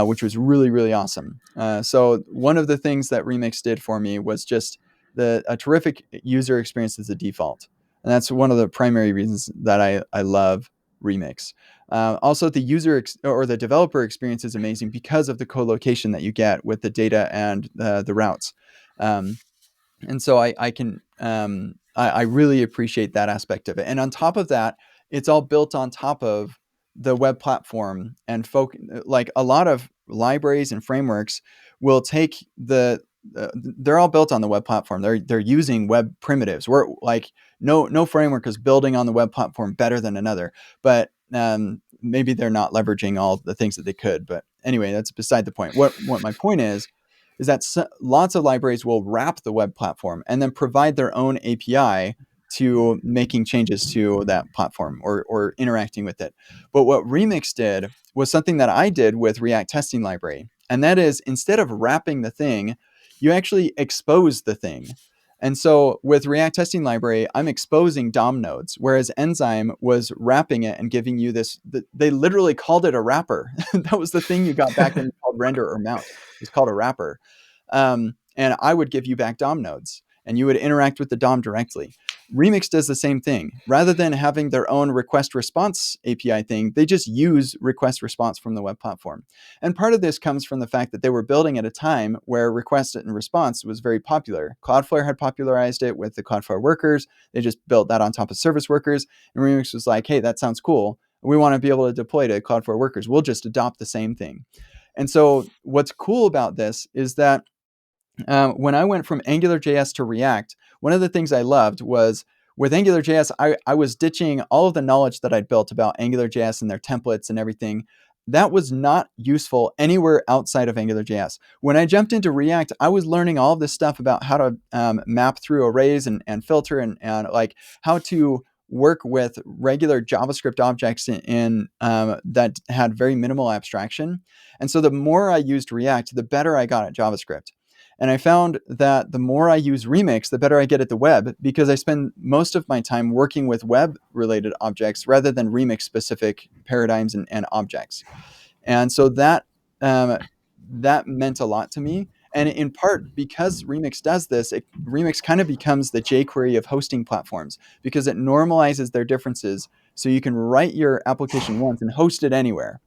which was really, really awesome. So one of the things that Remix did for me was just a terrific user experience as a default. And that's one of the primary reasons that I love Remix. Also, the or the developer experience is amazing because of the co-location that you get with the data and the routes. Um, and so I can I really appreciate that aspect of it. And on top of that, it's all built on top of the web platform, and like a lot of libraries and frameworks will take they're all built on the web platform. They're using web primitives. We're like no framework is building on the web platform better than another, but maybe they're not leveraging all the things that they could. But anyway, that's beside the point. What my point is that lots of libraries will wrap the web platform and then provide their own API to making changes to that platform, or interacting with it. But what Remix did was something that I did with React Testing Library. And that is, instead of wrapping the thing, you actually expose the thing. And so with React Testing Library, I'm exposing DOM nodes, whereas Enzyme was wrapping it and giving you this. They literally called it a wrapper. That was the thing you got back when you called render or mount. It was called a wrapper. And I would give you back DOM nodes, and you would interact with the DOM directly. Remix does the same thing. Rather than having their own request response API thing, they just use request response from the web platform. And part of this comes from the fact that they were building at a time where request and response was very popular. Cloudflare had popularized it with the Cloudflare workers. They just built that on top of service workers. And Remix was like, hey, that sounds cool. We want to be able to deploy to Cloudflare workers. We'll just adopt the same thing. And so what's cool about this is that when I went from AngularJS to React, one of the things I loved was with AngularJS, I was ditching all of the knowledge that I'd built about AngularJS and their templates and everything. That was not useful anywhere outside of AngularJS. When I jumped into React, I was learning all of this stuff about how to map through arrays and filter, and like how to work with regular JavaScript objects that had very minimal abstraction. And so the more I used React, the better I got at JavaScript. And I found that the more I use Remix, the better I get at the web, because I spend most of my time working with web related objects rather than Remix specific paradigms and objects. And so that meant a lot to me. And in part because Remix does this, Remix kind of becomes the jQuery of hosting platforms, because it normalizes their differences so you can write your application once and host it anywhere.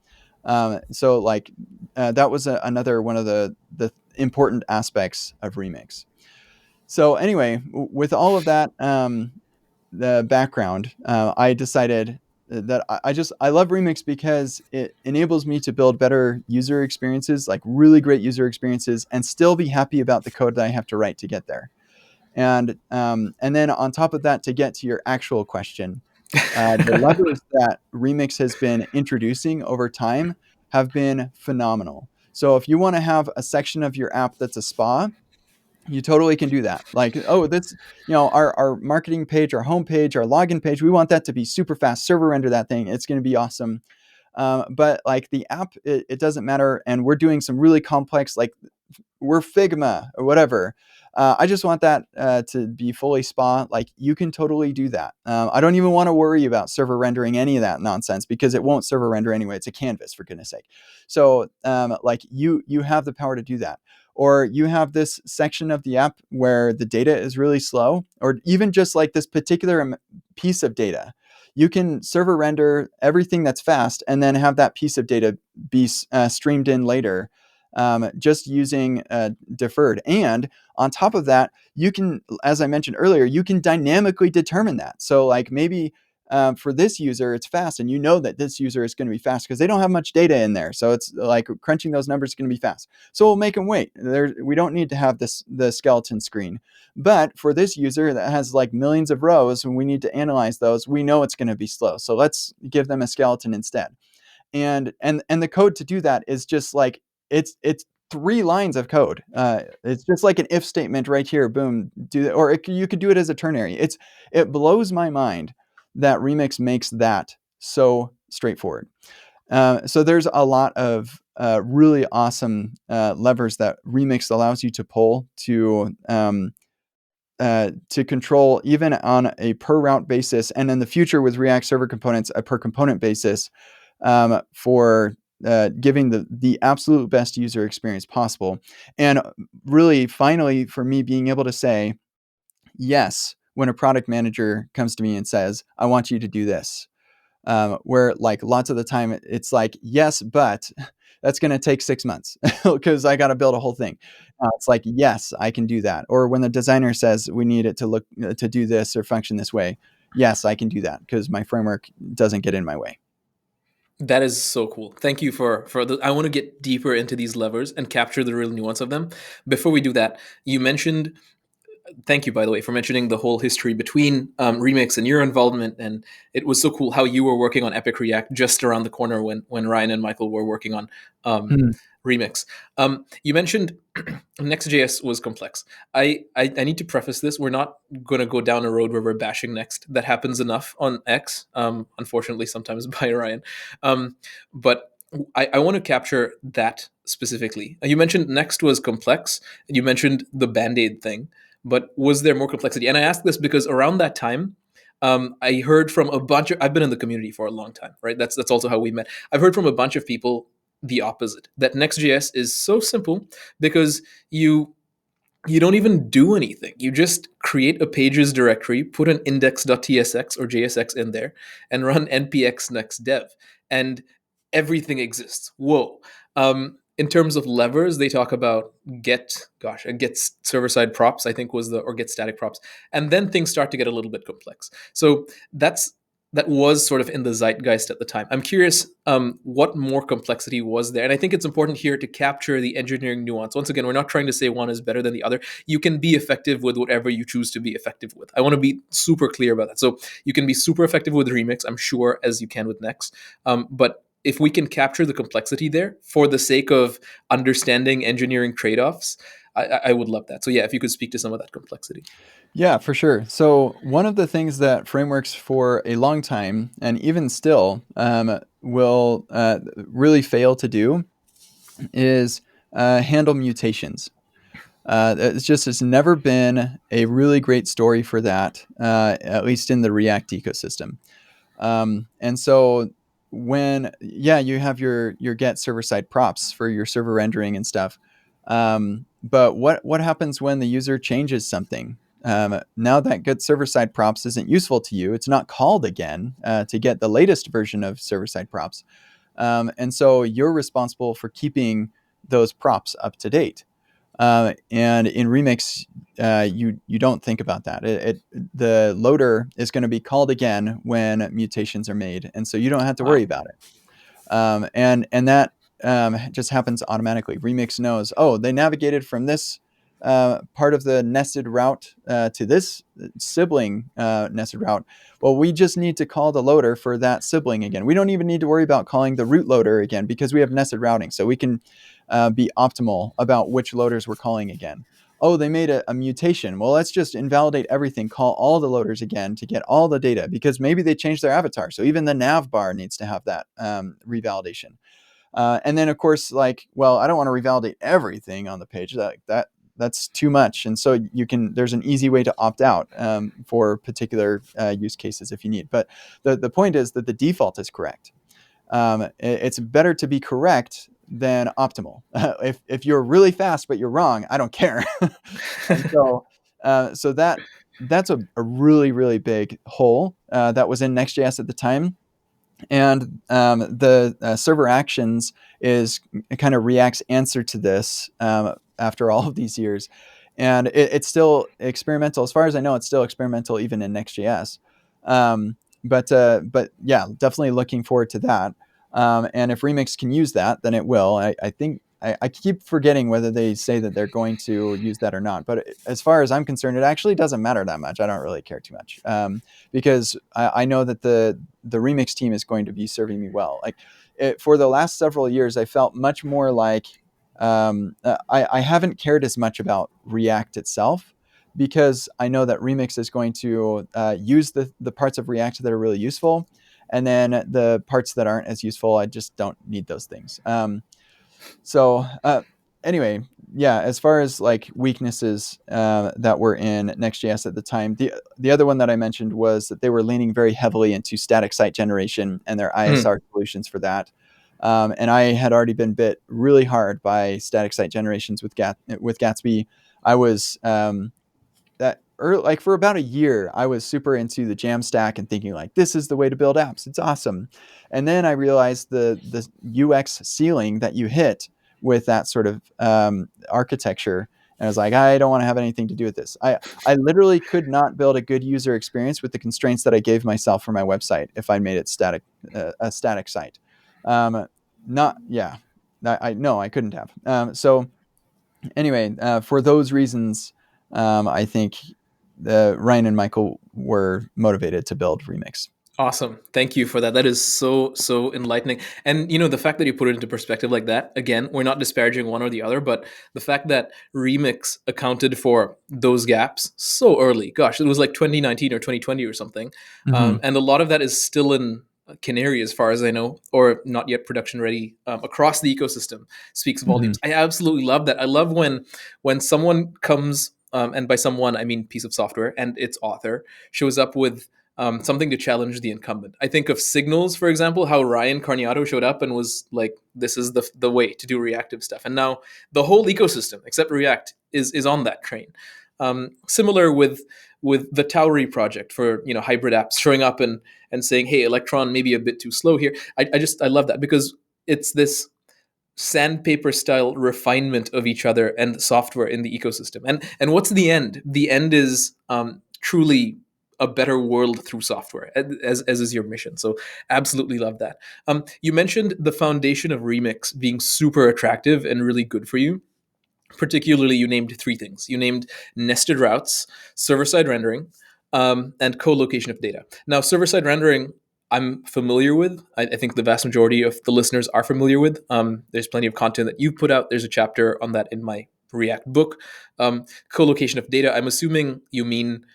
So like that was another one of the important aspects of Remix. So anyway, with all of that, the background, I decided that I love Remix because it enables me to build better user experiences, like really great user experiences, and still be happy about the code that I have to write to get there. And then on top of that, to get to your actual question, the levers that Remix has been introducing over time have been phenomenal. So if you want to have a section of your app that's a spa, you totally can do that. Like, oh, this, our marketing page, our homepage, our login page, we want that to be super fast. Server render that thing. It's going to be awesome. But like the app, it doesn't matter. And we're doing some really complex, like we're Figma or whatever. I just want that to be fully spa. Like you can totally do that. I don't even want to worry about server rendering any of that nonsense, because it won't server render anyway. It's a canvas, for goodness sake. So like you have the power to do that. Or you have this section of the app where the data is really slow, or even just like this particular piece of data. You can server render everything that's fast and then have that piece of data be streamed in later, just using deferred. And on top of that, you can, as I mentioned earlier, you can dynamically determine that. So like maybe for this user, it's fast, and you know that this user is going to be fast because they don't have much data in there. So it's like crunching those numbers is going to be fast. So we'll make them wait. We don't need to have the skeleton screen. But for this user that has like millions of rows and we need to analyze those, we know it's going to be slow. So let's give them a skeleton instead. And the code to do that is just like it's 3 lines of code. It's just like an if statement right here. Boom, do that. Or you could do it as a ternary. It blows my mind that Remix makes that so straightforward. So there's a lot of really awesome levers that Remix allows you to pull to control, even on a per route basis, and in the future with React Server Components, a per component basis, for giving the absolute best user experience possible. And really, finally, for me being able to say, yes, when a product manager comes to me and says, I want you to do this. Where like lots of the time it's like, yes, but that's going to take 6 months because I got to build a whole thing. It's like, yes, I can do that. Or when the designer says we need it to look to do this or function this way, yes, I can do that because my framework doesn't get in my way. That is so cool. Thank you for the. I want to get deeper into these levers and capture the real nuance of them. Before we do that, you mentioned, thank you, by the way, for mentioning the whole history between Remix and your involvement. And it was so cool how you were working on Epic React just around the corner when Ryan and Michael were working on Mhm. Remix. You mentioned Next.js was complex. I need to preface this. We're not going to go down a road where we're bashing Next. That happens enough on X, unfortunately, sometimes by Ryan. But I want to capture that specifically. You mentioned Next was complex. You mentioned the Band-Aid thing. But was there more complexity? And I ask this because around that time, I heard from a bunch of. I've been in the community for a long time, right? That's also how we met. I've heard from a bunch of people the opposite. That Next.js is so simple because you don't even do anything. You just create a pages directory, put an index.tsx or JSX in there, and run npx next dev, and everything exists. Whoa. In terms of levers, they talk about get server side props, I think was or get static props, and then things start to get a little bit complex. So that's that was sort of in the zeitgeist at the time. I'm curious what more complexity was there. And I think it's important here to capture the engineering nuance. Once again, we're not trying to say one is better than the other. You can be effective with whatever you choose to be effective with. I want to be super clear about that. So you can be super effective with Remix, I'm sure, as you can with Next. But if we can capture the complexity there for the sake of understanding engineering trade-offs, I would love that. So yeah, if you could speak to some of that complexity. Yeah, for sure. So one of the things that frameworks for a long time, and even still, will really fail to do is handle mutations. It's never been a really great story for that, at least in the React ecosystem. And so yeah, you have your get server side props for your server rendering and stuff. But what happens when the user changes something? Now that get server side props isn't useful to you, it's not called again to get the latest version of server side props. And so you're responsible for keeping those props up to date. And in Remix, you don't think about that. The loader is going to be called again when mutations are made, and so you don't have to worry Wow. about it. And that just happens automatically. Remix knows, oh, they navigated from this part of the nested route to this sibling nested route. Well, we just need to call the loader for that sibling again. We don't even need to worry about calling the root loader again because we have nested routing. So we can be optimal about which loaders we're calling again. Oh, they made a mutation. Well, let's just invalidate everything, call all the loaders again to get all the data because maybe they changed their avatar. So even the nav bar needs to have that revalidation. And then, of course, like, well, I don't want to revalidate everything on the page. That's too much. And so there's an easy way to opt out for particular use cases if you need. But the point is that the default is correct. It's better to be correct than optimal. If you're really fast but you're wrong, I don't care. And so that's a really really big hole that was in Next.js at the time. And the server actions is kind of React's answer to this after all of these years. And it's still experimental. As far as I know, it's still experimental even in Next.js. But yeah, definitely looking forward to that. And if Remix can use that, then it will. I think I keep forgetting whether they say that they're going to use that or not. But as far as I'm concerned, it actually doesn't matter that much. I don't really care too much because I know that the Remix team is going to be serving me well. Like for the last several years, I felt much more like I haven't cared as much about React itself because I know that Remix is going to use the parts of React that are really useful. And then the parts that aren't as useful, I just don't need those things. So anyway, yeah, as far as like weaknesses that were in Next.js at the time, the other one that I mentioned was that they were leaning very heavily into static site generation and their ISR solutions for that. And I had already been bit really hard by static site generations with Gatsby. I was like for about a year, I was super into the Jamstack and thinking like, this is the way to build apps. It's awesome. And then I realized the UX ceiling that you hit with that sort of architecture. And I was like, I don't want to have anything to do with this. I literally could not build a good user experience with the constraints that I gave myself for my website if I made it static, a static site. Um, not, yeah, I no, I couldn't have. So anyway, for those reasons, I think Ryan and Michael were motivated to build Remix. Awesome. Thank you for that. That is so enlightening. And the fact that you put it into perspective like that, again, we're not disparaging one or the other, but the fact that Remix accounted for those gaps so early. Gosh, it was like 2019 or 2020 or something. Mm-hmm. And a lot of that is still in Canary, as far as I know, or not yet production ready across the ecosystem. Speaks Mm-hmm. volumes. I absolutely love that. I love when someone comes, and by someone I mean piece of software, and its author shows up with something to challenge the incumbent. I think of Signals, for example, how Ryan Carniato showed up and was like, "This is the way to do reactive stuff," and now the whole ecosystem, except React, is on that train. Similar with the Tauri project for hybrid apps showing up and saying, "Hey, Electron may be a bit too slow here." I love that because it's this sandpaper style refinement of each other and software in the ecosystem. And what's the end? The end is truly a better world through software, as is your mission. So absolutely love that. You mentioned the foundation of Remix being super attractive and really good for you. Particularly, you named three things. You named nested routes, server-side rendering, and co-location of data. Now, server-side rendering, I'm familiar with. I think the vast majority of the listeners are familiar with. There's plenty of content that you've put out. There's a chapter on that in my React book. Co-location of data, I'm assuming you mean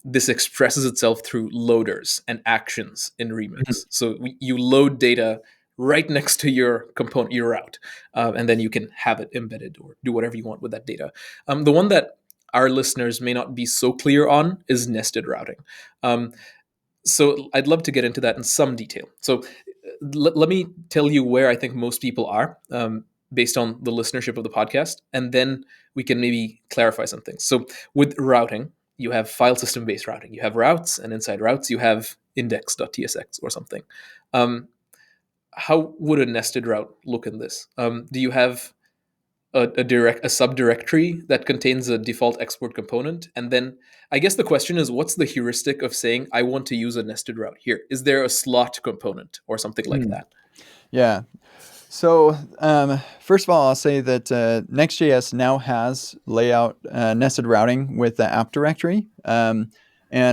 this expresses itself through loaders and actions in Remix. So you load data right next to your component, your route, and then you can have it embedded or do whatever you want with that data. The one that our listeners may not be so clear on is nested routing. Um, so I'd love to get into that in some detail. So let me tell you where I think most people are based on the listenership of the podcast, and then we can maybe clarify some things. So with routing, you have file system based routing. You have routes, and inside routes, you have index.tsx or something. Um, how would a nested route look in this? Do you have a subdirectory that contains a default export component? And then I guess the question is, what's the heuristic of saying I want to use a nested route here? Is there a slot component or something like Mm-hmm. that? Yeah. So first of all, I'll say that Next.js now has layout nested routing with the app directory. And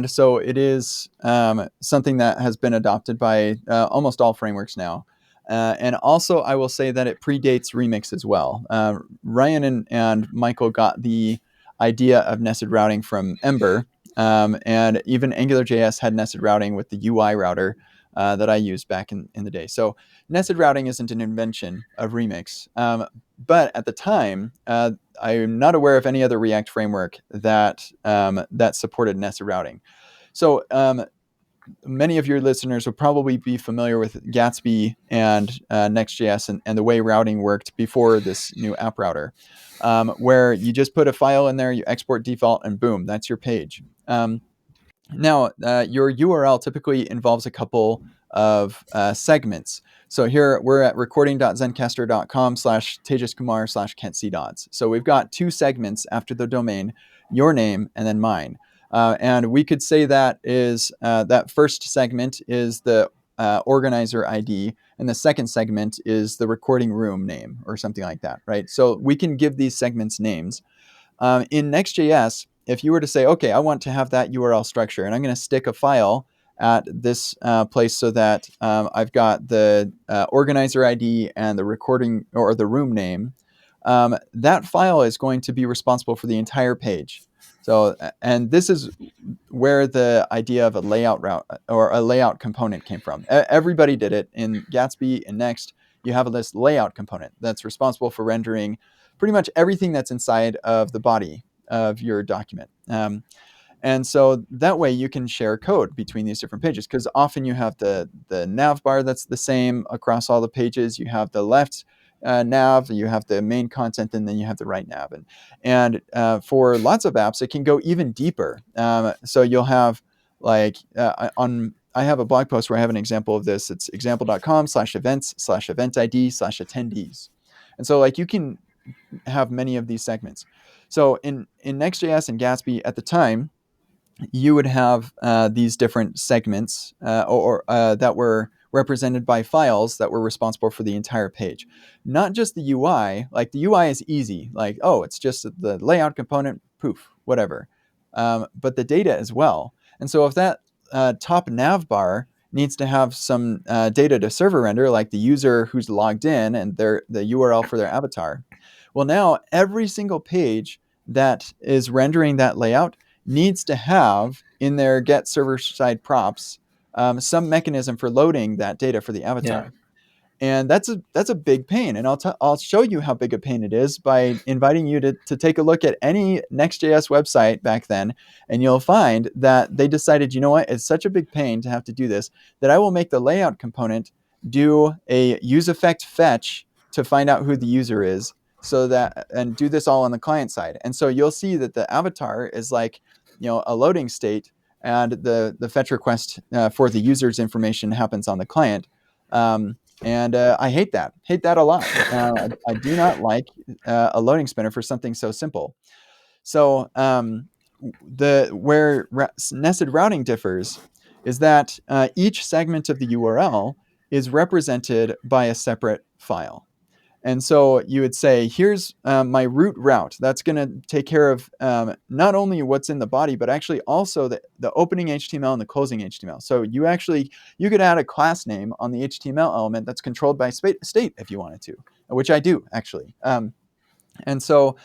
so it is something that has been adopted by almost all frameworks now. And also, I will say that it predates Remix as well. Ryan and Michael got the idea of nested routing from Ember. And even AngularJS had nested routing with the UI router that I used back in the day. So nested routing isn't an invention of Remix. But at the time, I'm not aware of any other React framework that supported nested routing. So many of your listeners will probably be familiar with Gatsby and Next.js and the way routing worked before this new app router, where you just put a file in there, you export default, and boom, that's your page. Now, your URL typically involves a couple of segments. So here we're at recording.zencaster.com/tejaskumar/kentcdodds. So we've got two segments after the domain, your name and then mine. And we could say that is that first segment is the organizer ID, and the second segment is the recording room name or something like that, right? So we can give these segments names. In Next.js, if you were to say, okay, I want to have that URL structure, and I'm going to stick a file at this place so that I've got the organizer ID and the recording or the room name, that file is going to be responsible for the entire page. So, and this is where the idea of a layout route or a layout component came from. Everybody did it in Gatsby and Next. You have this layout component that's responsible for rendering pretty much everything that's inside of the body of your document. And so that way you can share code between these different pages, because often you have the nav bar that's the same across all the pages. You have the left nav, you have the main content, and then you have the right nav. And for lots of apps, it can go even deeper. So you'll have like I have a blog post where I have an example of this. It's example.com/events/event ID/attendees. And so like you can have many of these segments. So in Next.js and Gatsby at the time, you would have these different segments that were represented by files that were responsible for the entire page. Not just the UI, like the UI is easy, like, oh, it's just the layout component, poof, whatever. But the data as well. And so if that top nav bar needs to have some data to server render, like the user who's logged in and the URL for their avatar, well, now every single page that is rendering that layout needs to have in their get server side props some mechanism for loading that data for the Yeah. avatar. And that's a big pain. And I'll show you how big a pain it is by inviting you to take a look at any Next.js website back then, and you'll find that they decided, you know what, it's such a big pain to have to do this that I will make the layout component do a use effect fetch to find out who the user is, so that and do this all on the client side. And so you'll see that the avatar is like, a loading state, and the fetch request for the user's information happens on the client. And I hate that a lot. I do not like a loading spinner for something so simple. So the where nested routing differs is that each segment of the URL is represented by a separate file. And so you would say, here's my root route. That's going to take care of not only what's in the body, but actually also the opening HTML and the closing HTML. So you could add a class name on the HTML element that's controlled by state if you wanted to, which I do actually. And so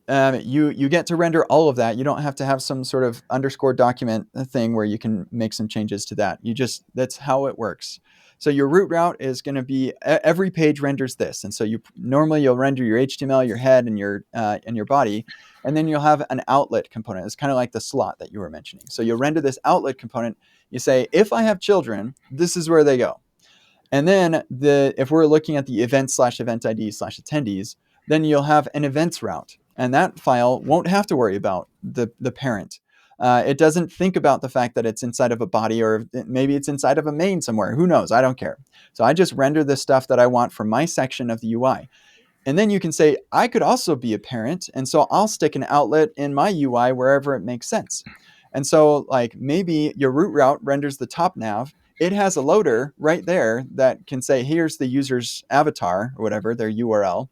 you get to render all of that. You don't have to have some sort of underscore document thing where you can make some changes to that. That's how it works. So your root route is going to be every page renders this, and so you'll render your HTML, your head, and your body, and then you'll have an outlet component. It's kind of like the slot that you were mentioning. So you'll render this outlet component. You say, if I have children, this is where they go. And then if we're looking at the event/event ID/attendees, then you'll have an events route, and that file won't have to worry about the parent. It doesn't think about the fact that it's inside of a body, or maybe it's inside of a main somewhere. Who knows? I don't care. So I just render the stuff that I want from my section of the UI. And then you can say, I could also be a parent, and so I'll stick an outlet in my UI wherever it makes sense. And so like maybe your root route renders the top nav. It has a loader right there that can say, here's the user's avatar or whatever, their URL.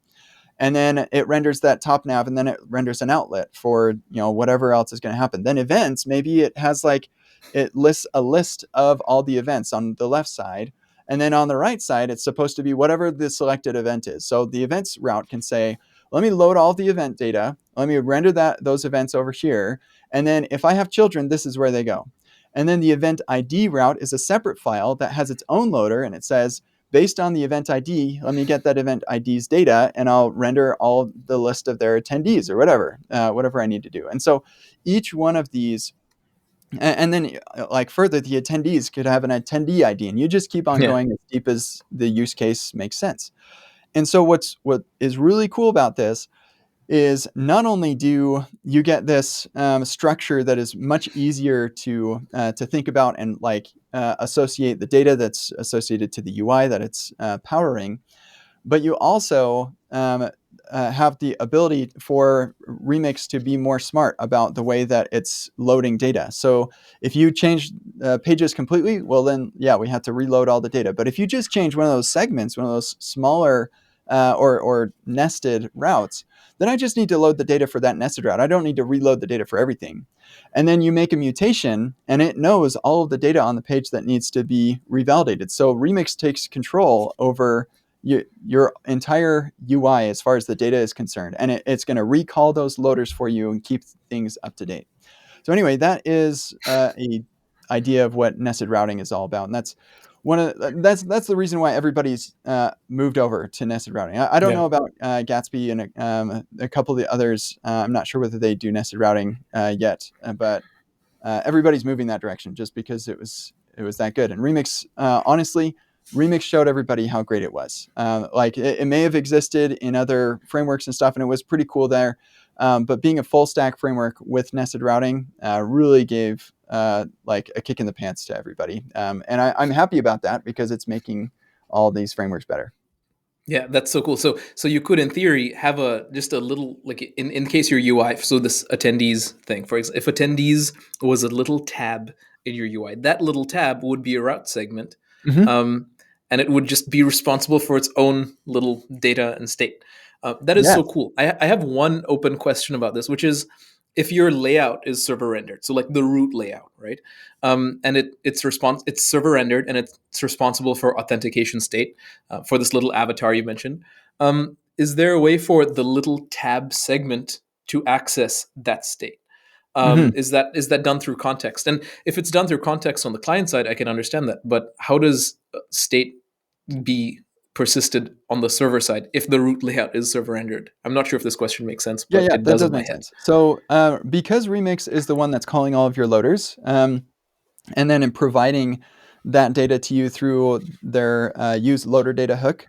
And then it renders that top nav, and then it renders an outlet for whatever else is going to happen. Then events, maybe it lists a list of all the events on the left side, and then on the right side it's supposed to be whatever the selected event is. So the events route can say, let me load all the event data, let me render those events over here, and then if I have children, this is where they go. And then the event ID route is a separate file that has its own loader, and it says, based on the event ID, let me get that event ID's data, and I'll render all the list of their attendees or whatever I need to do. And so each one of these, and then like further, the attendees could have an attendee ID, and you just keep on Yeah. going as deep as the use case makes sense. And so what is really cool about this is not only do you get this structure that is much easier to think about and associate the data that's associated to the UI that it's powering, but you also have the ability for Remix to be more smart about the way that it's loading data. So if you change pages completely, well then, yeah, we have to reload all the data. But if you just change one of those segments, one of those smaller or nested routes, then I just need to load the data for that nested route. I don't need to reload the data for everything. And then you make a mutation, and it knows all of the data on the page that needs to be revalidated. So Remix takes control over your entire UI as far as the data is concerned, and it's going to recall those loaders for you and keep things up to date. So anyway, that is a idea of what nested routing is all about, and that's that's the reason why everybody's moved over to nested routing. I don't Yeah. know about Gatsby and a couple of the others. I'm not sure whether they do nested routing yet, but everybody's moving that direction just because it was that good. And Remix, honestly, Remix showed everybody how great it was. Like it may have existed in other frameworks and stuff, and it was pretty cool there. But being a full stack framework with nested routing really gave like a kick in the pants to everybody. And I'm happy about that because it's making all these frameworks better. Yeah, that's so cool. So you could, in theory, have a just a little like in case your UI. So this attendees thing, for example, if attendees was a little tab in your UI, that little tab would be a route segment, Mm-hmm. um, and it would just be responsible for its own little data and state. That is so Yes. cool. I have one open question about this, which is if your layout is server rendered, so like the root layout, right? And it's server rendered and it's responsible for authentication state for this little avatar you mentioned. Is there a way for the little tab segment to access that state? Mm-hmm. Is that done through context? And if it's done through context on the client side, I can understand that. But how does state be persisted on the server side if the root layout is server rendered? I'm not sure if this question makes sense, Yeah, but yeah, it that does does in my make head. sense. So because Remix is the one that's calling all of your loaders, and then in providing that data to you through their use loader data hook.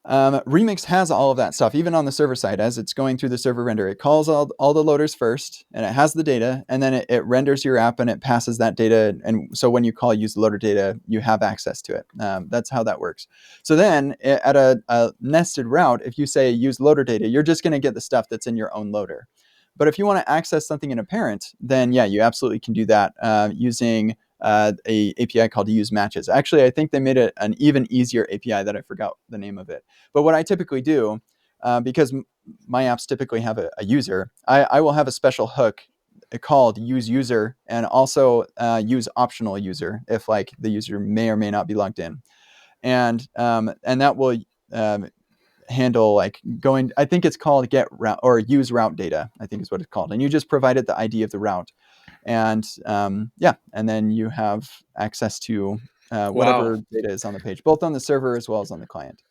Remix has all of that stuff, even on the server side, as it's going through the server render. It calls all the loaders first, and it has the data, and then it renders your app and it passes that data. And so when you call use loader data, you have access to it. That's how that works. So then at a nested route, if you say use loader data, you're just going to get the stuff that's in your own loader. But if you want to access something in a parent, then yeah, you absolutely can do that using a API called use matches. Actually, I think they made it an even easier API that I forgot the name of it. But what I typically do, because my apps typically have a user, I will have a special hook called use user and also use optional user if like the user may or may not be logged in, and that will um, handle like going. I think it's called get route or use route data. I think is what it's called, and you just provided the ID of the route, and yeah, and then you have access to whatever Wow, data is on the page, both on the server as well as on the client.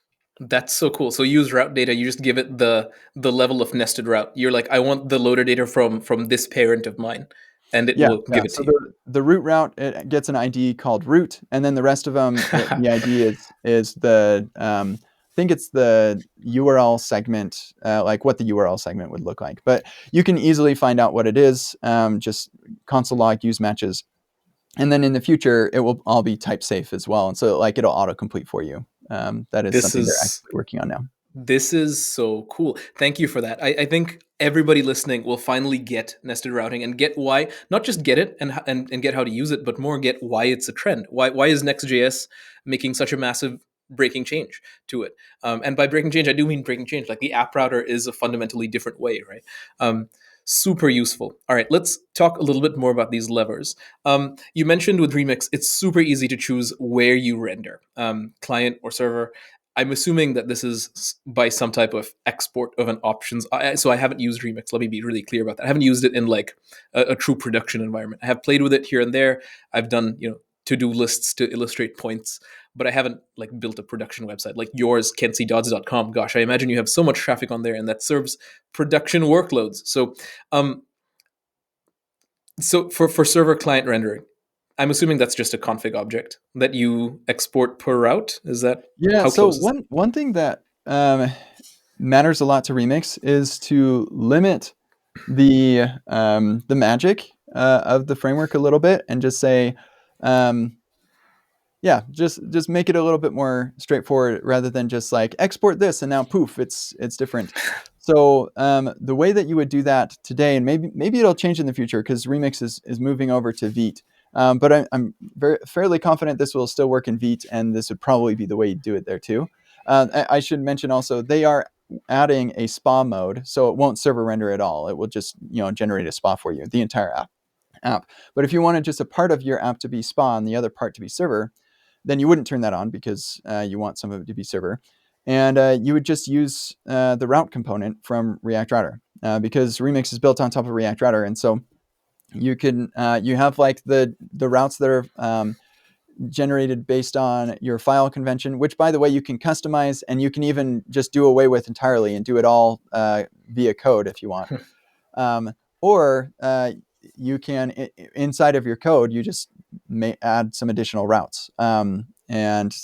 that's so cool. So use route data. You just give it the level of nested route. You're like, I want the loader data from this parent of mine, and it Yeah, will yeah. give it So to you. the root route it gets an ID called root, and then the rest of them, the ID is the I think it's the URL segment, like what the URL segment would look like. But you can easily find out what it is. Just console log use matches, and then in the future it will all be type safe as well, and so like it'll autocomplete for you. That is this something they're is actually working on now. This is so cool. Thank you for that. I think everybody listening will finally get nested routing and get why, not just get it and get how to use it, but more get why it's a trend. Why is Next.js making such a massive breaking change to it? And by breaking change, I do mean breaking change. Like the app router is a fundamentally different way, right? Super useful. All right, let's talk a little bit more about these levers. You mentioned with Remix, it's super easy to choose where you render, client or server. I'm assuming that this is by some type of export of an options. So I haven't used Remix. Let me be really clear about that. I haven't used it in like a true production environment. I have played with it here and there. I've done to-do lists to illustrate points, but I haven't like built a production website like yours, KenCDodds.com. Gosh, I imagine you have so much traffic on there, and that serves production workloads. Um, so for server client rendering, I'm assuming that's just a config object that you export per route. Is that Yeah. how So close is that? one thing that matters a lot to Remix is to limit the magic of the framework a little bit and just say, um, yeah, just make it a little bit more straightforward rather than just like export this and now poof, it's different. So the way that you would do that today, and maybe it'll change in the future because Remix is moving over to Vite. But I'm fairly confident this will still work in Vite, and this would probably be the way you do it there too. I should mention also they are adding a spa mode, so it won't server render at all. It will just generate a spa for you, the entire app. But if you wanted just a part of your app to be spa and the other part to be server, then you wouldn't turn that on because you want some of it to be server. And you would just use the route component from React Router because Remix is built on top of React Router. And so you have like the routes that are generated based on your file convention, which by the way, you can customize and you can even just do away with entirely and do it all via code if you want. Or you can inside of your code you just may add some additional routes, and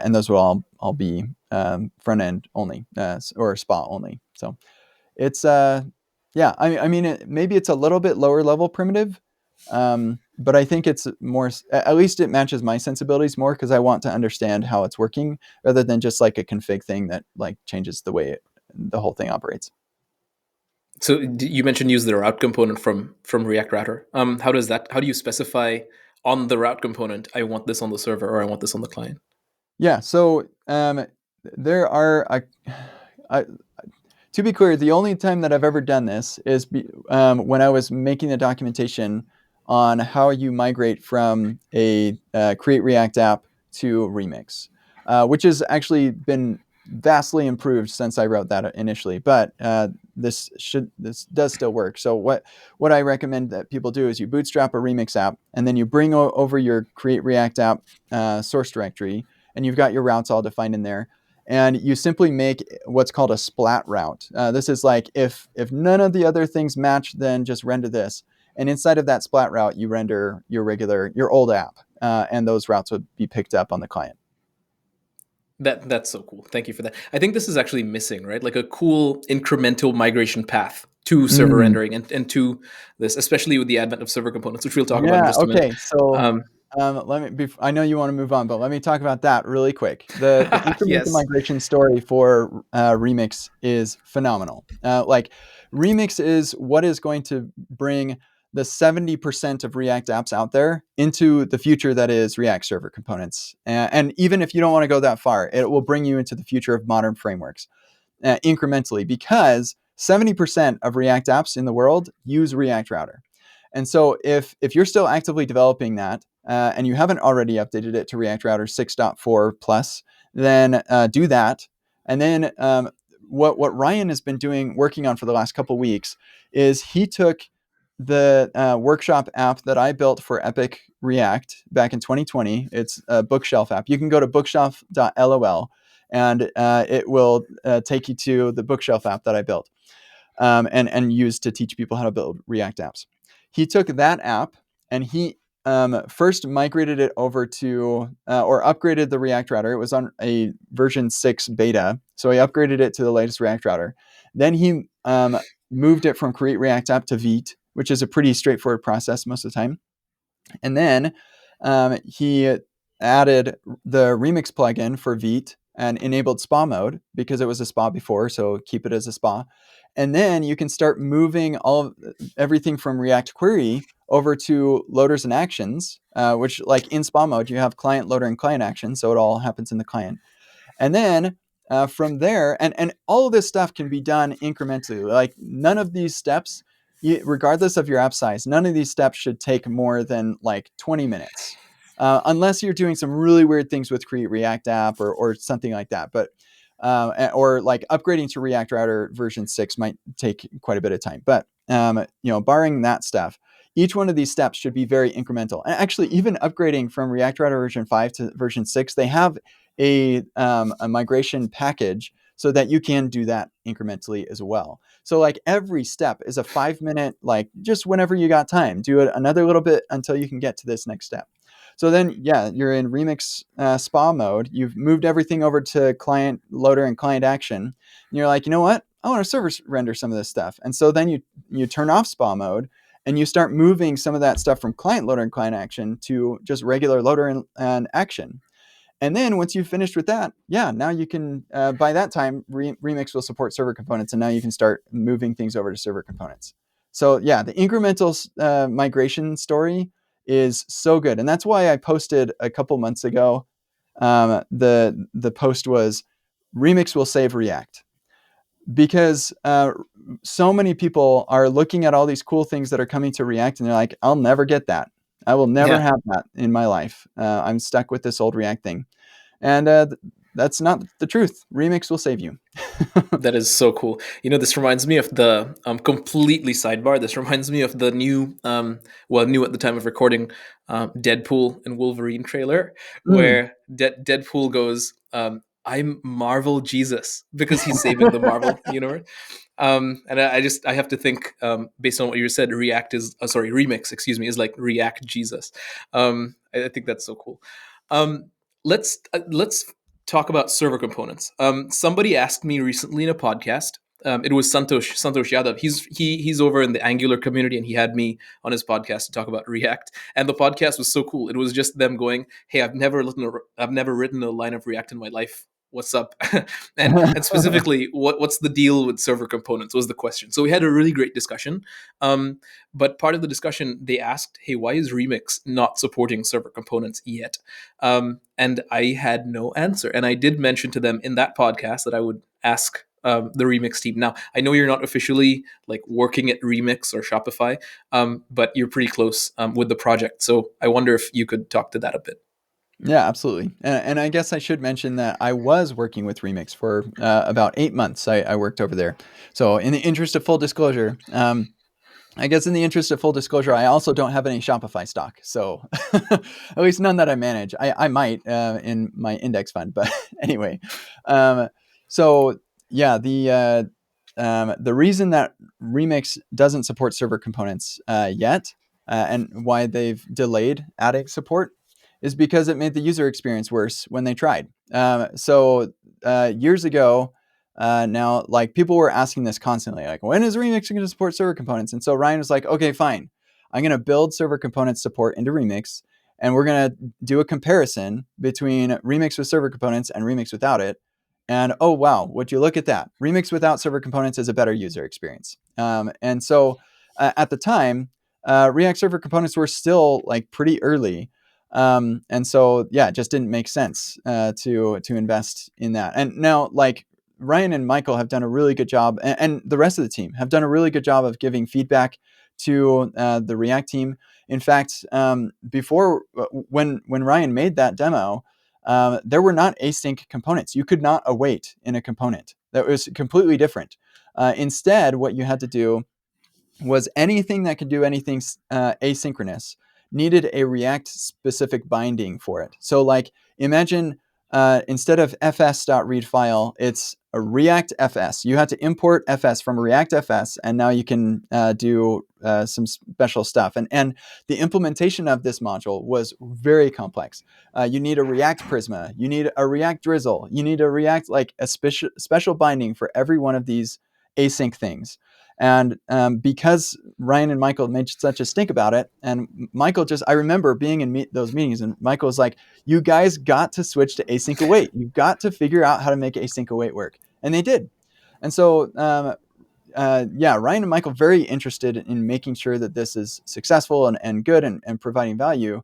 those will all be front end only or SPA only. So it's yeah, I mean maybe it's a little bit lower level primitive, but I think it's more, at least it matches my sensibilities more, because I want to understand how it's working rather than just like a config thing that like changes the way the whole thing operates. So you mentioned use the route component from React Router. How does that? How do you specify on the route component? I want this on the server, or I want this on the client. Yeah, so there are I, to be clear, the only time that I've ever done this is when I was making the documentation on how you migrate from a Create React app to Remix, which has actually been vastly improved since I wrote that initially. But this does still work. So what I recommend that people do is you bootstrap a Remix app, and then you bring over your Create React app source directory, and you've got your routes all defined in there, and you simply make what's called a splat route. This is like if none of the other things match, then just render this. And inside of that splat route, you render your old app, and those routes would be picked up on the client. That's so cool. Thank you for that. I think this is actually missing, right? Like a cool incremental migration path to server Mm. rendering and to this, especially with the advent of server components, which we'll talk about in Yeah. just a minute. Okay. So Um, let me. I know you want to move on, but let me talk about that really quick. The incremental yes. migration story for Remix is phenomenal. Like Remix is what is going to bring the 70% of React apps out there into the future that is React server components. And even if you don't want to go that far, it will bring you into the future of modern frameworks incrementally, because 70% of React apps in the world use React Router. And so if you're still actively developing that, and you haven't already updated it to React Router 6.4 plus, then do that. And then what Ryan has been working on for the last couple weeks, is he took the workshop app that I built for Epic React back in 2020. It's a bookshelf app. You can go to bookshelf.lol, and it will take you to the bookshelf app that I built, and used to teach people how to build React apps. He took that app, and he first migrated it over to or upgraded the React router. It was on a version 6 beta, so he upgraded it to the latest React router. Then he moved it from Create React App to Vite, which is a pretty straightforward process most of the time. And then he added the Remix plugin for Vite and enabled SPA mode, because it was a SPA before, so keep it as a SPA. And then you can start moving everything from React Query over to loaders and actions, which, like in SPA mode, you have client loader and client action, so it all happens in the client. And then from there, and all of this stuff can be done incrementally. Like none of these steps, regardless of your app size, none of these steps should take more than like 20 minutes. Unless you're doing some really weird things with Create React app or something like that. But or like upgrading to React Router version 6 might take quite a bit of time. But barring that stuff, each one of these steps should be very incremental. And actually, even upgrading from React Router version 5 to version 6, they have a migration package so that you can do that incrementally as well. So like every step is a 5-minute, like just whenever you got time, do it another little bit until you can get to this next step. So then, yeah, you're in Remix SPA mode. You've moved everything over to client loader and client action. And you're like, you know what? I want to server render some of this stuff. And so then you turn off SPA mode, and you start moving some of that stuff from client loader and client action to just regular loader and action. And then once you've finished with that, yeah, now you can, by that time, Remix will support server components, and now you can start moving things over to server components. So yeah, the incremental migration story is so good. And that's why I posted a couple months ago. The post was, Remix will save React, because so many people are looking at all these cool things that are coming to React, and they're like, I'll never get that. I will never Yeah. have that in my life. I'm stuck with this old React thing. And that's not the truth. Remix will save you. That is so cool. This reminds me of the completely sidebar. This reminds me of the new, new at the time of recording, Deadpool and Wolverine trailer, Mm. where Deadpool goes, "I'm Marvel Jesus," because he's saving the Marvel universe. And I have to think, based on what you said, Remix, excuse me, is like React Jesus. I think that's so cool. Um, let's talk about server components. Somebody asked me recently in a podcast. It was Santosh Yadav. He's over in the Angular community, and he had me on his podcast to talk about React. And the podcast was so cool. It was just them going, "Hey, I've never written a line of React in my life. What's up?" and specifically, what's the deal with server components was the question. So we had a really great discussion. Um, but part of the discussion, they asked, "Hey, why is Remix not supporting server components yet?" And I had no answer. And I did mention to them in that podcast that I would ask the Remix team. Now, I know you're not officially like working at Remix or Shopify, but you're pretty close with the project. So I wonder if you could talk to that a bit. Yeah, absolutely. And I guess I should mention that I was working with Remix for about 8 months. I worked over there. So, in the interest of full disclosure, I guess in the interest of full disclosure, I also don't have any Shopify stock. So, at least none that I manage. I might in my index fund. But anyway, um, so yeah, the reason that Remix doesn't support server components yet, and why they've delayed adding support, is because it made the user experience worse when they tried. Years ago, now, like, people were asking this constantly, like, when is Remix going to support server components? And so Ryan was like, okay, fine, I'm going to build server components support into Remix, and we're going to do a comparison between Remix with server components and Remix without it. And oh wow, would you look at that? Remix without server components is a better user experience. And so at the time, React server components were still like pretty early. And so yeah, it just didn't make sense to invest in that. And now, like, Ryan and Michael have done a really good job, and the rest of the team have done a really good job of giving feedback to the React team. In fact, before when Ryan made that demo, there were not async components. You could not await in a component. That was completely different. Instead, what you had to do was anything that could do anything asynchronous needed a React specific binding for it. So, like, imagine instead of fs.read file, it's a React fs. You had to import fs from React fs, and now you can do some special stuff. And the implementation of this module was very complex. You need a React Prisma, you need a React Drizzle, you need a React, like, a special binding for every one of these async things. And because Ryan and Michael made such a stink about it, and Michael I remember being in those meetings, and Michael was like, you guys got to switch to async await. You've got to figure out how to make async await work. And they did. And so, yeah, Ryan and Michael very interested in making sure that this is successful and good and providing value.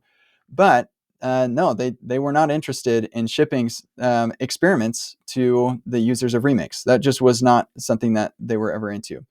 But no, they were not interested in shipping experiments to the users of Remix. That just was not something that they were ever into.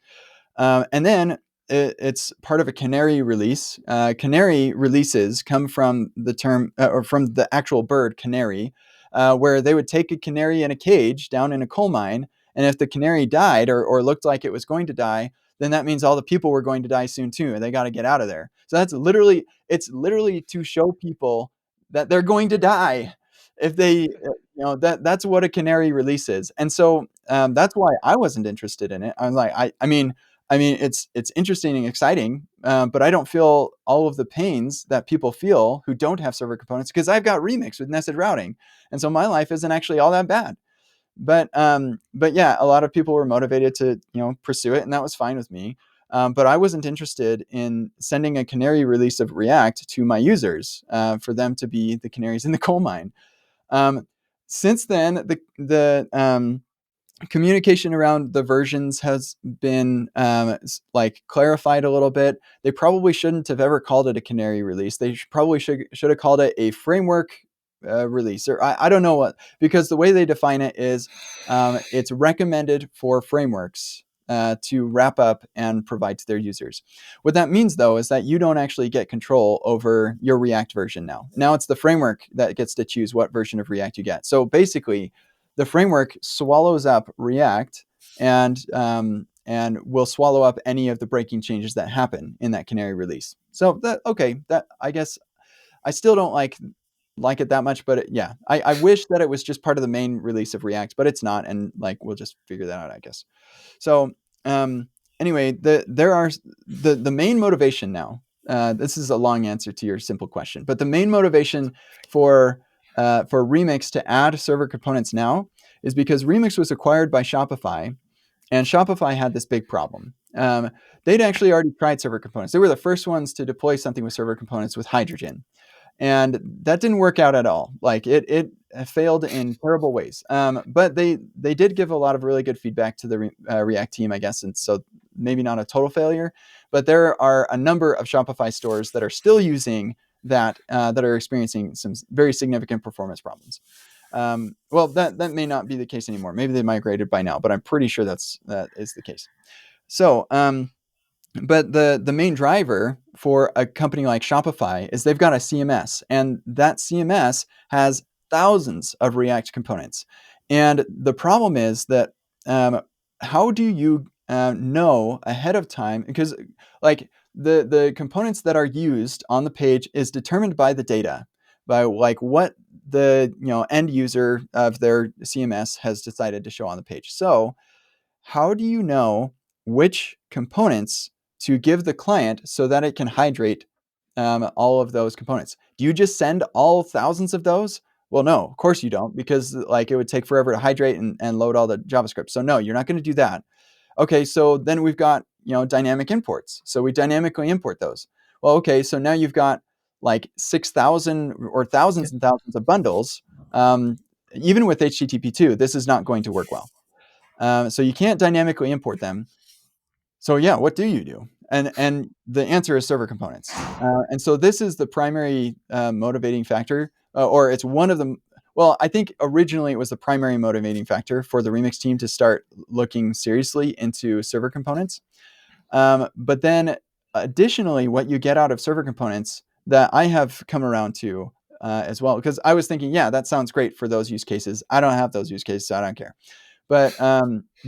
And then it's part of a canary release. Canary releases come from the term or from the actual bird canary, where they would take a canary in a cage down in a coal mine, and if the canary died or looked like it was going to die, then that means all the people were going to die soon too, and they got to get out of there. So it's literally to show people that they're going to die if they, that's what a canary release is. And so that's why I wasn't interested in it. I'm like, I mean, it's interesting and exciting, but I don't feel all of the pains that people feel who don't have server components, because I've got Remix with nested routing, and so my life isn't actually all that bad. But yeah, a lot of people were motivated to pursue it, and that was fine with me. But I wasn't interested in sending a canary release of React to my users for them to be the canaries in the coal mine. Since then, the communication around the versions has been like clarified a little bit. They probably shouldn't have ever called it a canary release. They probably should have called it a framework release, or I don't know what, because the way they define it is it's recommended for frameworks to wrap up and provide to their users. What that means, though, is that you don't actually get control over your React version now. Now it's the framework that gets to choose what version of React you get. So basically, the framework swallows up React and will swallow up any of the breaking changes that happen in that canary release. So that I guess I still don't like it that much, but yeah, I wish that it was just part of the main release of React, but it's not, and like we'll just figure that out, I guess. So anyway, the main motivation now. This is a long answer to your simple question, but the main motivation for for Remix to add server components now is because Remix was acquired by Shopify, and Shopify had this big problem. They'd actually already tried server components. They were the first ones to deploy something with server components with Hydrogen, and that didn't work out at all. Like it failed in terrible ways. But they did give a lot of really good feedback to the React team, I guess, and so maybe not a total failure. But there are a number of Shopify stores that are still using that are experiencing some very significant performance problems. Well, that may not be the case anymore. Maybe they migrated by now, but I'm pretty sure that is the case. So, but the main driver for a company like Shopify is they've got a CMS, and that CMS has thousands of React components. And the problem is that how do you know ahead of time? Because like the components that are used on the page is determined by the data, by like what the end user of their CMS has decided to show on the page. So how do you know which components to give the client so that it can hydrate all of those components? Do you just send all thousands of those? Well, no, of course you don't, because like it would take forever to hydrate and load all the JavaScript. So no, you're not going to do that. Okay, so then we've got dynamic imports. So we dynamically import those. Well, okay, so now you've got like 6,000 or thousands and thousands of bundles. Even with HTTP2, this is not going to work well. So you can't dynamically import them. So yeah, what do you do? And the answer is server components. And so this is the primary motivating factor, or it's one of them. Well, I think originally it was the primary motivating factor for the Remix team to start looking seriously into server components. But then additionally, what you get out of server components that I have come around to as well, because I was thinking, yeah, that sounds great for those use cases. I don't have those use cases, so I don't care. But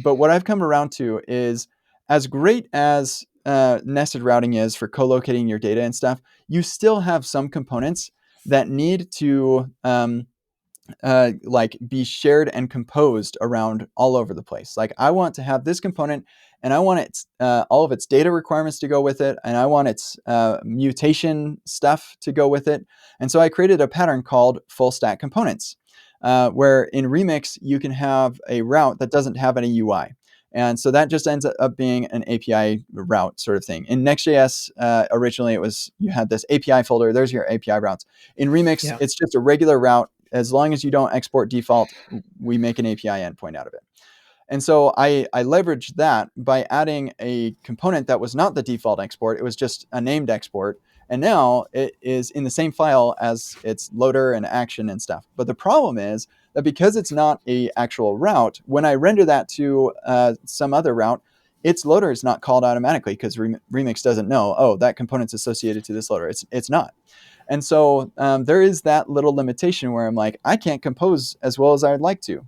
what I've come around to is, as great as nested routing is for co-locating your data and stuff, you still have some components that need to like be shared and composed around all over the place. Like I want to have this component, and I want its all of its data requirements to go with it, and I want its mutation stuff to go with it. And so I created a pattern called full stack components, where in Remix you can have a route that doesn't have any UI. And so that just ends up being an API route sort of thing. In Next.js, originally it was, you had this API folder, there's your API routes. In Remix, Yeah. it's just a regular route. As long as you don't export default, we make an API endpoint out of it. And so I leveraged that by adding a component that was not the default export. It was just a named export. And now it is in the same file as its loader and action and stuff. But the problem is that because it's not a actual route, when I render that to some other route, its loader is not called automatically because Remix doesn't know, oh, that component's associated to this loader. It's not. And so there is that little limitation where I'm like, I can't compose as well as I would like to.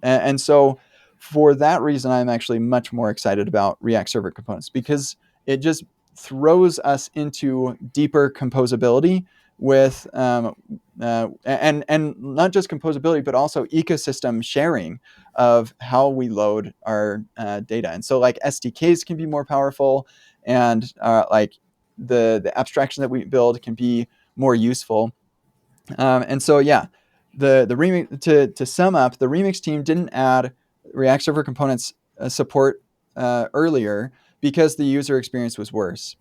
And so for that reason, I'm actually much more excited about React Server Components, because it just throws us into deeper composability with and not just composability, but also ecosystem sharing of how we load our data. And so like SDKs can be more powerful, and like the abstraction that we build can be more useful. And so yeah, the remix, to sum up, the Remix team didn't add React Server Components support earlier because the user experience was worse.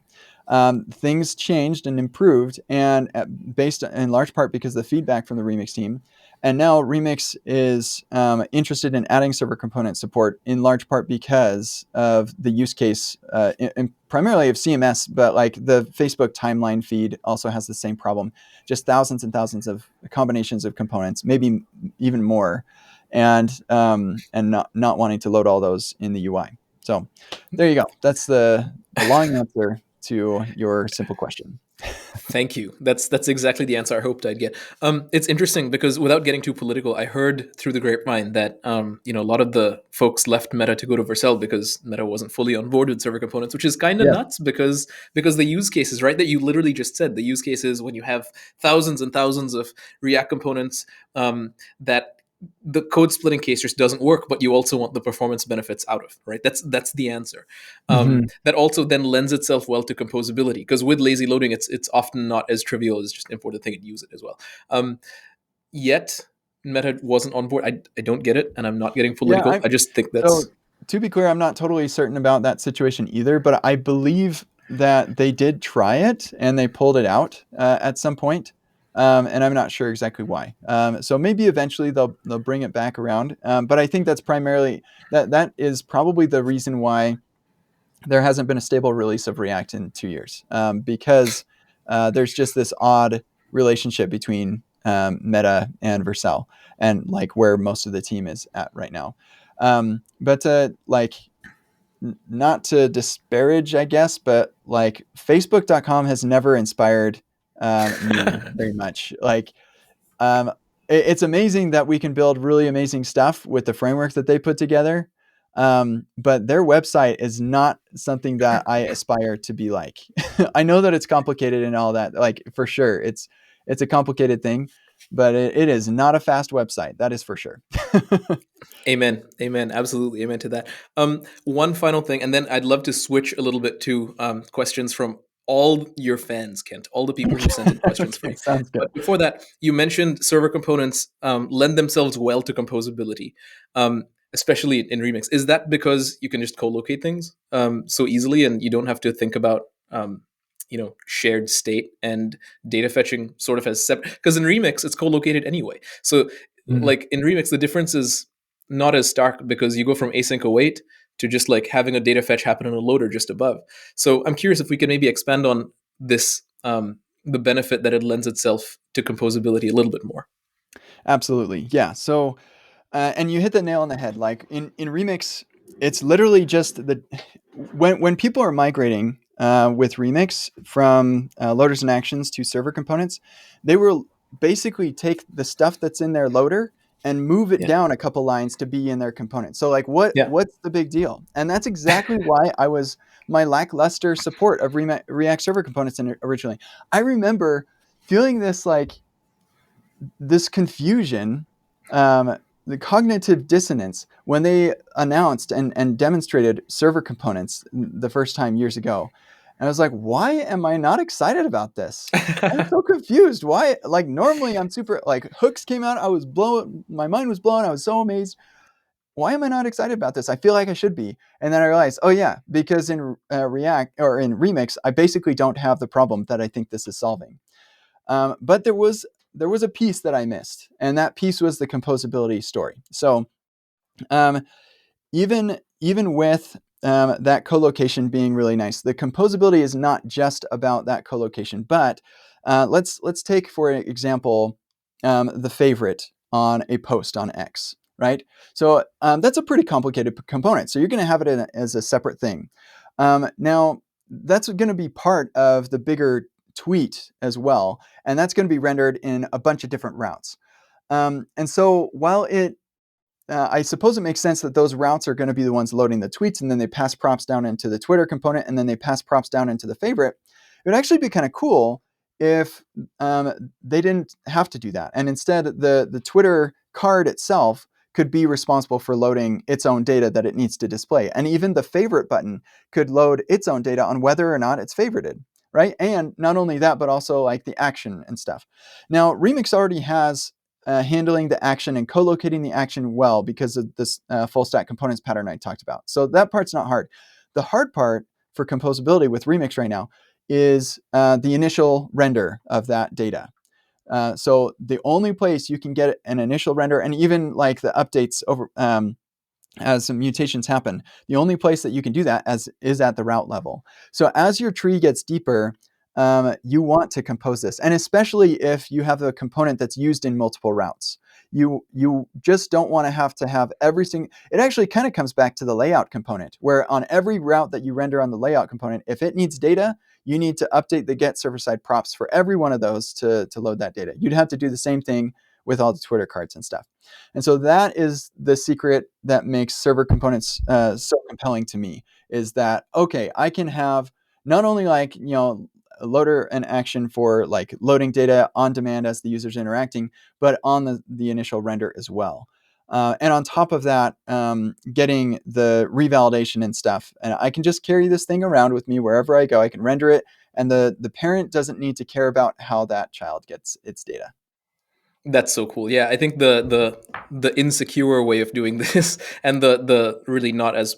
Things changed and improved, and based in large part because of the feedback from the Remix team. And now Remix is interested in adding server component support in large part because of the use case, primarily of CMS, but like the Facebook timeline feed also has the same problem. Just thousands and thousands of combinations of components, maybe even more, and not wanting to load all those in the UI. So there you go. That's the long answer to your simple question. Thank you. That's exactly the answer I hoped I'd get. It's interesting because without getting too political, I heard through the grapevine that a lot of the folks left Meta to go to Vercel because Meta wasn't fully on board with server components, which is kind of Yeah. nuts because the use cases, right, that you literally just said, the use cases when you have thousands and thousands of React components that the code splitting case just doesn't work, but you also want the performance benefits out of, right? That's the answer. Mhm. That also then lends itself well to composability, because with lazy loading, it's often not as trivial as just import the thing and use it as well. Yet Meta wasn't on board. I don't get it, and I'm not getting Yeah, political. I just think so that's to be clear, I'm not totally certain about that situation either, but I believe that they did try it and they pulled it out at some point, and I'm not sure exactly why. So maybe eventually they'll bring it back around, but I think that's primarily that is probably the reason why there hasn't been a stable release of React in 2 years, because there's just this odd relationship between Meta and Vercel, and like where most of the team is at right now. But like, not to disparage, I guess, but like Facebook.com has never inspired me very much. Like, um, it's amazing that we can build really amazing stuff with the framework that they put together. But their website is not something that I aspire to be like. I know that it's complicated and all that, like for sure, it's a complicated thing, but it is not a fast website. That is for sure. amen, amen, absolutely, amen to that. One final thing, and then I'd love to switch a little bit to questions from all your fans, Kent, all the people who sent in questions for Okay, you. sounds good. But before that, you mentioned server components lend themselves well to composability, especially in Remix. Is that because you can just co-locate things so easily, and you don't have to think about shared state and data fetching sort of as separate? Because in Remix, it's co-located anyway. So Mm. like in Remix, the difference is not as stark because you go from async await to just like having a data fetch happen on a loader just above. So I'm curious if we can maybe expand on this, the benefit that it lends itself to composability a little bit more. Absolutely. Yeah. So, and you hit the nail on the head. Like in Remix, it's literally just the when people are migrating with Remix from loaders and actions to server components, they will basically take the stuff that's in their loader and move it Yeah. down a couple lines to be in their component. So like Yeah. what's the big deal? And that's exactly why my lackluster support of React server components originally. I remember feeling this confusion, the cognitive dissonance when they announced and demonstrated server components the first time years ago. And I was like, why am I not excited about this? I'm so confused. Why? Like, normally I'm super, like, hooks came out. I was blown. My mind was blown. I was so amazed. Why am I not excited about this? I feel like I should be. And then I realized, oh, yeah, because in React or in Remix, I basically don't have the problem that I think this is solving. But there was a piece that I missed, and that piece was the composability story. So um, even with that co-location being really nice, the composability is not just about that co-location. But let's take for example the favorite on a post on X, right? So that's a pretty complicated component. So you're going to have it as a separate thing. Now that's going to be part of the bigger tweet as well, and that's going to be rendered in a bunch of different routes. And so while I suppose it makes sense that those routes are going to be the ones loading the tweets, and then they pass props down into the Twitter component, and then they pass props down into the favorite. It would actually be kind of cool if they didn't have to do that, and instead the Twitter card itself could be responsible for loading its own data that it needs to display, and even the favorite button could load its own data on whether or not it's favorited, right? And not only that, but also like the action and stuff. Now, Remix already has handling the action and co-locating the action well because of this full stack components pattern I talked about. So that part's not hard. The hard part for composability with Remix right now is the initial render of that data. So the only place you can get an initial render, and even like the updates over as some mutations happen, the only place that you can do that is at the route level. So as your tree gets deeper, you want to compose this, and especially if you have a component that's used in multiple routes. You just don't want to have every single. It actually kind of comes back to the layout component, where on every route that you render on the layout component, if it needs data, you need to update the get server side props for every one of those to load that data. You'd have to do the same thing with all the Twitter cards and stuff. And so that is the secret that makes server components so compelling to me, is that, okay, I can have not only like, loader an action for like loading data on demand as the user's interacting, but on the initial render as well. And on top of that, getting the revalidation and stuff. And I can just carry this thing around with me wherever I go. I can render it, and the parent doesn't need to care about how that child gets its data. That's so cool. Yeah, I think the insecure way of doing this and the really not as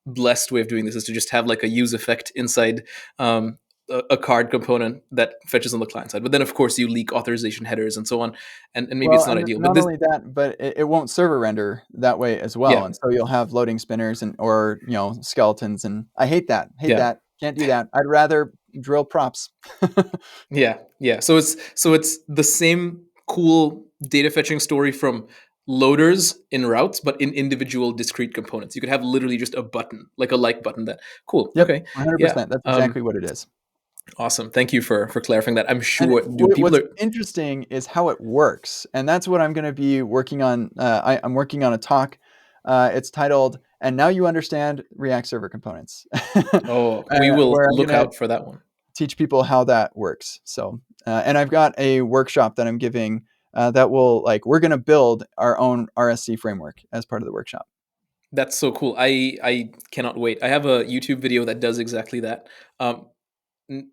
blessed way of doing this is to just have like a use effect inside a card component that fetches on the client side. But then of course you leak authorization headers and so on, and maybe Well, it's not and ideal. But not this, only that, but it won't server render that way as well, yeah, and so you'll have loading spinners and or skeletons, and I hate that. Hate yeah, that. Can't do that. I'd rather drill props. yeah. So it's the same cool data fetching story from loaders in routes, but in individual discrete components. You could have literally just a button, like a like button. That cool. Yep, Okay, yeah. 100%. That's exactly what it is. Awesome. Thank you for clarifying that. I'm And sure, dude. People what's are. interesting is how it works, and that's what I'm going to be working on. I'm working on a talk. It's titled "And Now You Understand React Server Components," Oh, we will where I'm look going to out for that one. teach people how that works. So, and I've got a workshop that I'm giving that will we're going to build our own RSC framework as part of the workshop. That's so cool. I cannot wait. I have a YouTube video that does exactly that. Um,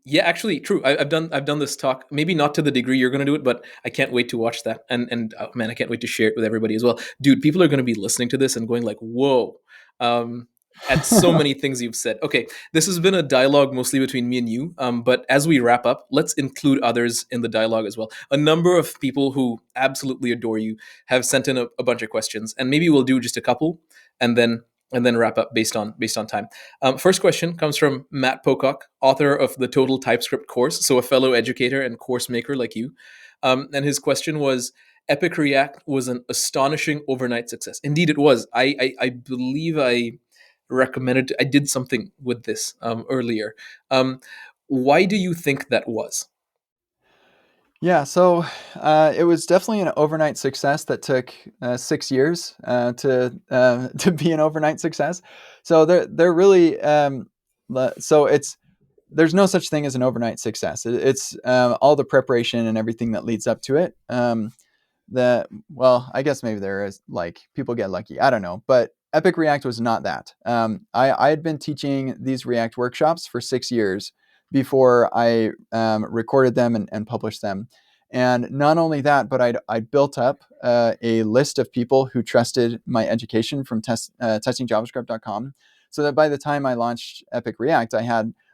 yeah, actually, true. I've done this talk. Maybe not to the degree you're going to do it, but I can't wait to watch that. And oh, man, I can't wait to share it with everybody as well, dude. People are going to be listening to this and going like, "Whoa!" Um, at so many things you've said. Okay, this has been a dialogue mostly between me and you. But as we wrap up, let's include others in the dialogue as well. A number of people who absolutely adore you have sent in a bunch of questions, and maybe we'll do just a couple, and then wrap up based on time. First question comes from Matt Pocock, author of the Total TypeScript course, so a fellow educator and course maker like you. And his question was, Epic React was an astonishing overnight success. Indeed, it was. I believe I recommended, I did something with this earlier. Um, why do you think that was? Yeah, so it was definitely an overnight success that took 6 years to be an overnight success. So they're really so it's there's no such thing as an overnight success. It's all the preparation and everything that leads up to it. That well, I guess maybe there is like people get lucky. I don't know, but Epic React was not that. I had been teaching these React workshops for 6 years before I recorded them and published them. And not only that, but I'd built up a list of people who trusted my education from testingjavascript.com, so that by the time I launched Epic React,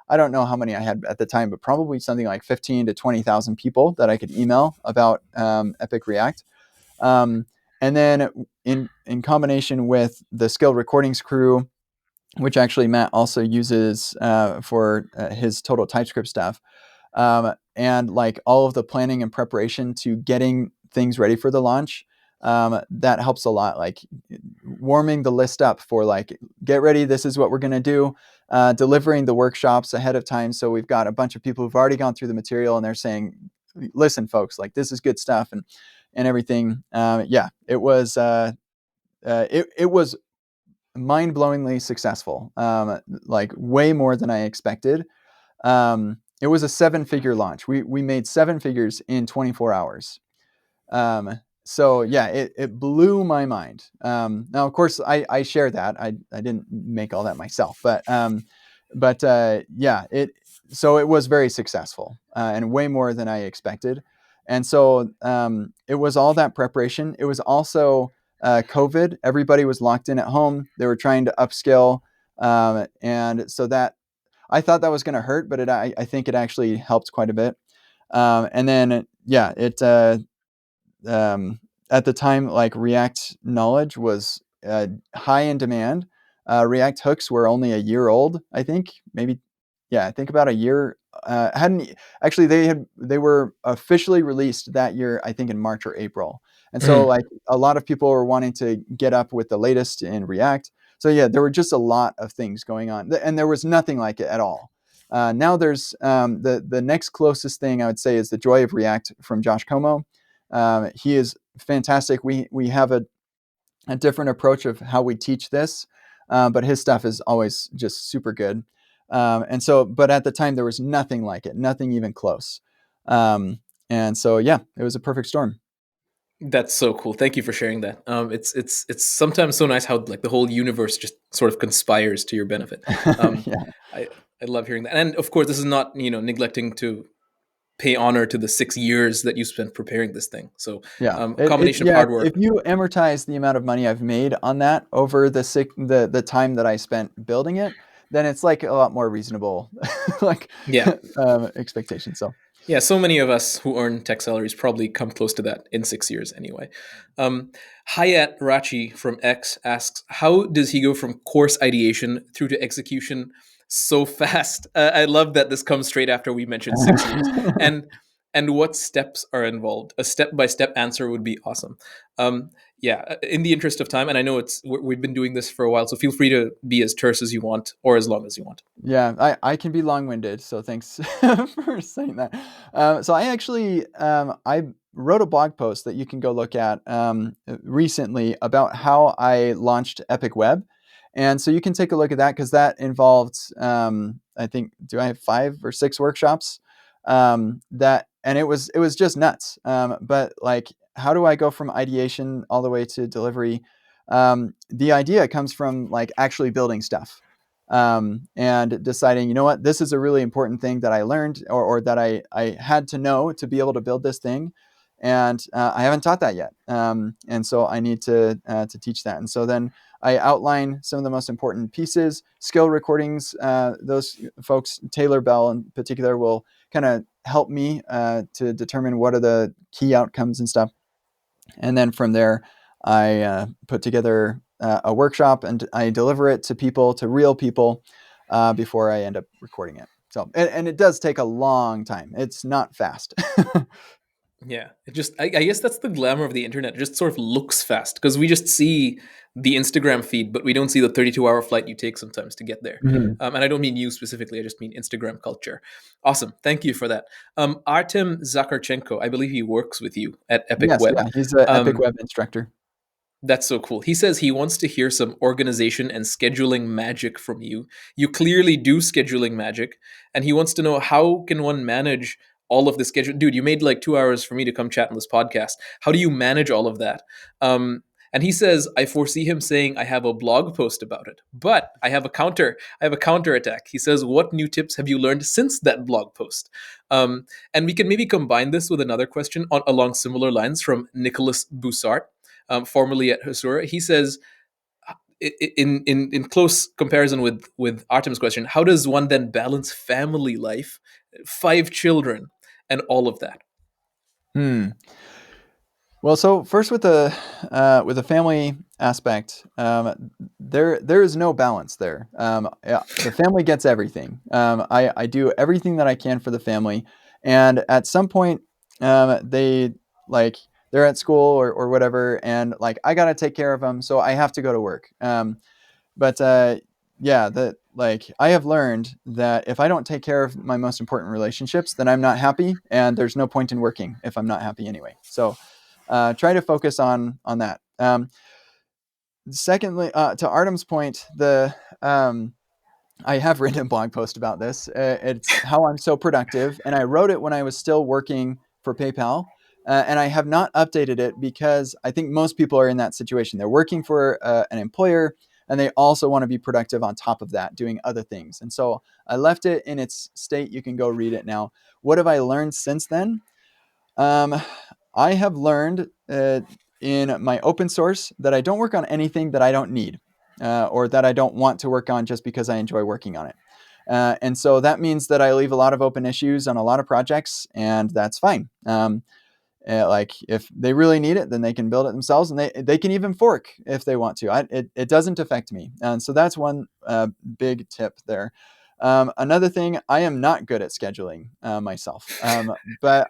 I don't know how many I had at the time, but probably something like 15 to 20,000 people that I could email about Epic React. Um, and then in combination with the Skilled Recordings crew, which actually Matt also uses for his Total TypeScript stuff, and like all of the planning and preparation to getting things ready for the launch, that helps a lot. Like warming the list up for like, get ready, this is what we're going to do, delivering the workshops ahead of time. So we've got a bunch of people who've already gone through the material and they're saying, listen, folks, like this is good stuff and everything. Yeah, it was mind-blowingly successful, like way more than I expected. It was a seven-figure launch. We made seven figures in 24 hours. So yeah, it blew my mind. Now, of course, I share that. I didn't make all that myself, but yeah, so it was very successful and way more than I expected. And so it was all that preparation. It was also COVID. Everybody was locked in at home. They were trying to upskill, and so that I thought that was going to hurt, but I think it actually helped quite a bit. And then yeah, it at the time, like React knowledge was high in demand. React hooks were only a year old, I think, maybe. Yeah, I think about a year. Hadn't actually they were officially released that year, I think in March or April. And so Mhm. like a lot of people were wanting to get up with the latest in React. So yeah, there were just a lot of things going on, and there was nothing like it at all. Now there's the next closest thing I would say is the Joy of React from Josh Como. He is fantastic. We have a different approach of how we teach this, but his stuff is always just super good. And so, but at the time there was nothing like it, nothing even close. Um, and so, yeah, it was a perfect storm. That's so cool. Thank you for sharing that. It's sometimes so nice how like the whole universe just sort of conspires to your benefit. Um, Yeah. I I love hearing that. And of course, this is not neglecting to pay honor to the 6 years that you spent preparing this thing. So Yeah. a combination of Yeah. hard If work. you amortize the amount of money I've made on that over the time that I spent building it, then it's like a lot more reasonable, like Yeah. expectation. So Yeah, so many of us who earn tech salaries probably come close to that in 6 years anyway. Um, Hayat Rachi from X asks, how does he go from course ideation through to execution so fast? I love that this comes straight after we mentioned 6 years. And what steps are involved? A step by step answer would be awesome. Um, yeah, in the interest of time, and I know we've been doing this for a while, so feel free to be as terse as you want or as long as you want. yeah, I can be long-winded, so thanks for saying that. So I actually I wrote a blog post that you can go look at recently about how I launched Epic Web, and so you can take a look at that because that involved I think do I have 5 or 6 workshops that and it was just nuts. But like, how do I go from ideation all the way to delivery? The idea comes from like actually building stuff and deciding, you know what, this is a really important thing that I learned or that I had to know to be able to build this thing. And I haven't taught that yet. And so I need to teach that. And so then I outline some of the most important pieces, skill recordings. Those folks, Taylor Bell in particular, will kind of help me to determine what are the key outcomes and stuff. And then from there, I put together a workshop and I deliver it to people, to real people, before I end up recording it. So, and it does take a long time. It's not fast. Yeah, I guess that's the glamour of the internet. It just sort of looks fast because we just see the Instagram feed, but we don't see the 32-hour flight you take sometimes to get there. Mhm. And I don't mean you specifically, I just mean Instagram culture. Awesome. Thank you for that. Artem Zakharchenko, I believe he works with you at Epic Yes, Web. yeah, he's an Epic Um, Web instructor. that's so cool. He says he wants to hear some organization and scheduling magic from you. You clearly do scheduling magic, and he wants to know how can one manage all of the schedule. Dude, you made like 2 hours for me to come chat on this podcast. How do you manage all of that? And he says, I foresee him saying, I have a blog post about it, but I have a counter. I have a counter attack. He says, what new tips have you learned since that blog post? And we can maybe combine this with another question along similar lines from Nicholas Boussart, formerly at Hasura. He says, in close comparison with Artem's question, how does one then balance family life, 5 children, and all of that? Hmm. Well, so first with the family aspect, there is no balance there. Yeah, the family gets everything. I do everything that I can for the family, and at some point, they like they're at school or whatever, and like I gotta take care of them, so I have to go to work. But yeah, that like I have learned that if I don't take care of my most important relationships, then I'm not happy, and there's no point in working if I'm not happy anyway. So try to focus on that. Secondly, to Artem's point, the I have written a blog post about this. It's how I'm so productive, and I wrote it when I was still working for PayPal. And I have not updated it because I think most people are in that situation. They're working for an employer, and they also want to be productive on top of that, doing other things. And so I left it in its state. You can go read it now. What have I learned since then? Um, I have learned in my open source that I don't work on anything that I don't need or that I don't want to work on just because I enjoy working on it. And so that means that I leave a lot of open issues on a lot of projects, and that's fine. Like if they really need it, then they can build it themselves, and they can even fork if they want to. It doesn't affect me, and so that's one big tip there. Another thing, I am not good at scheduling myself, but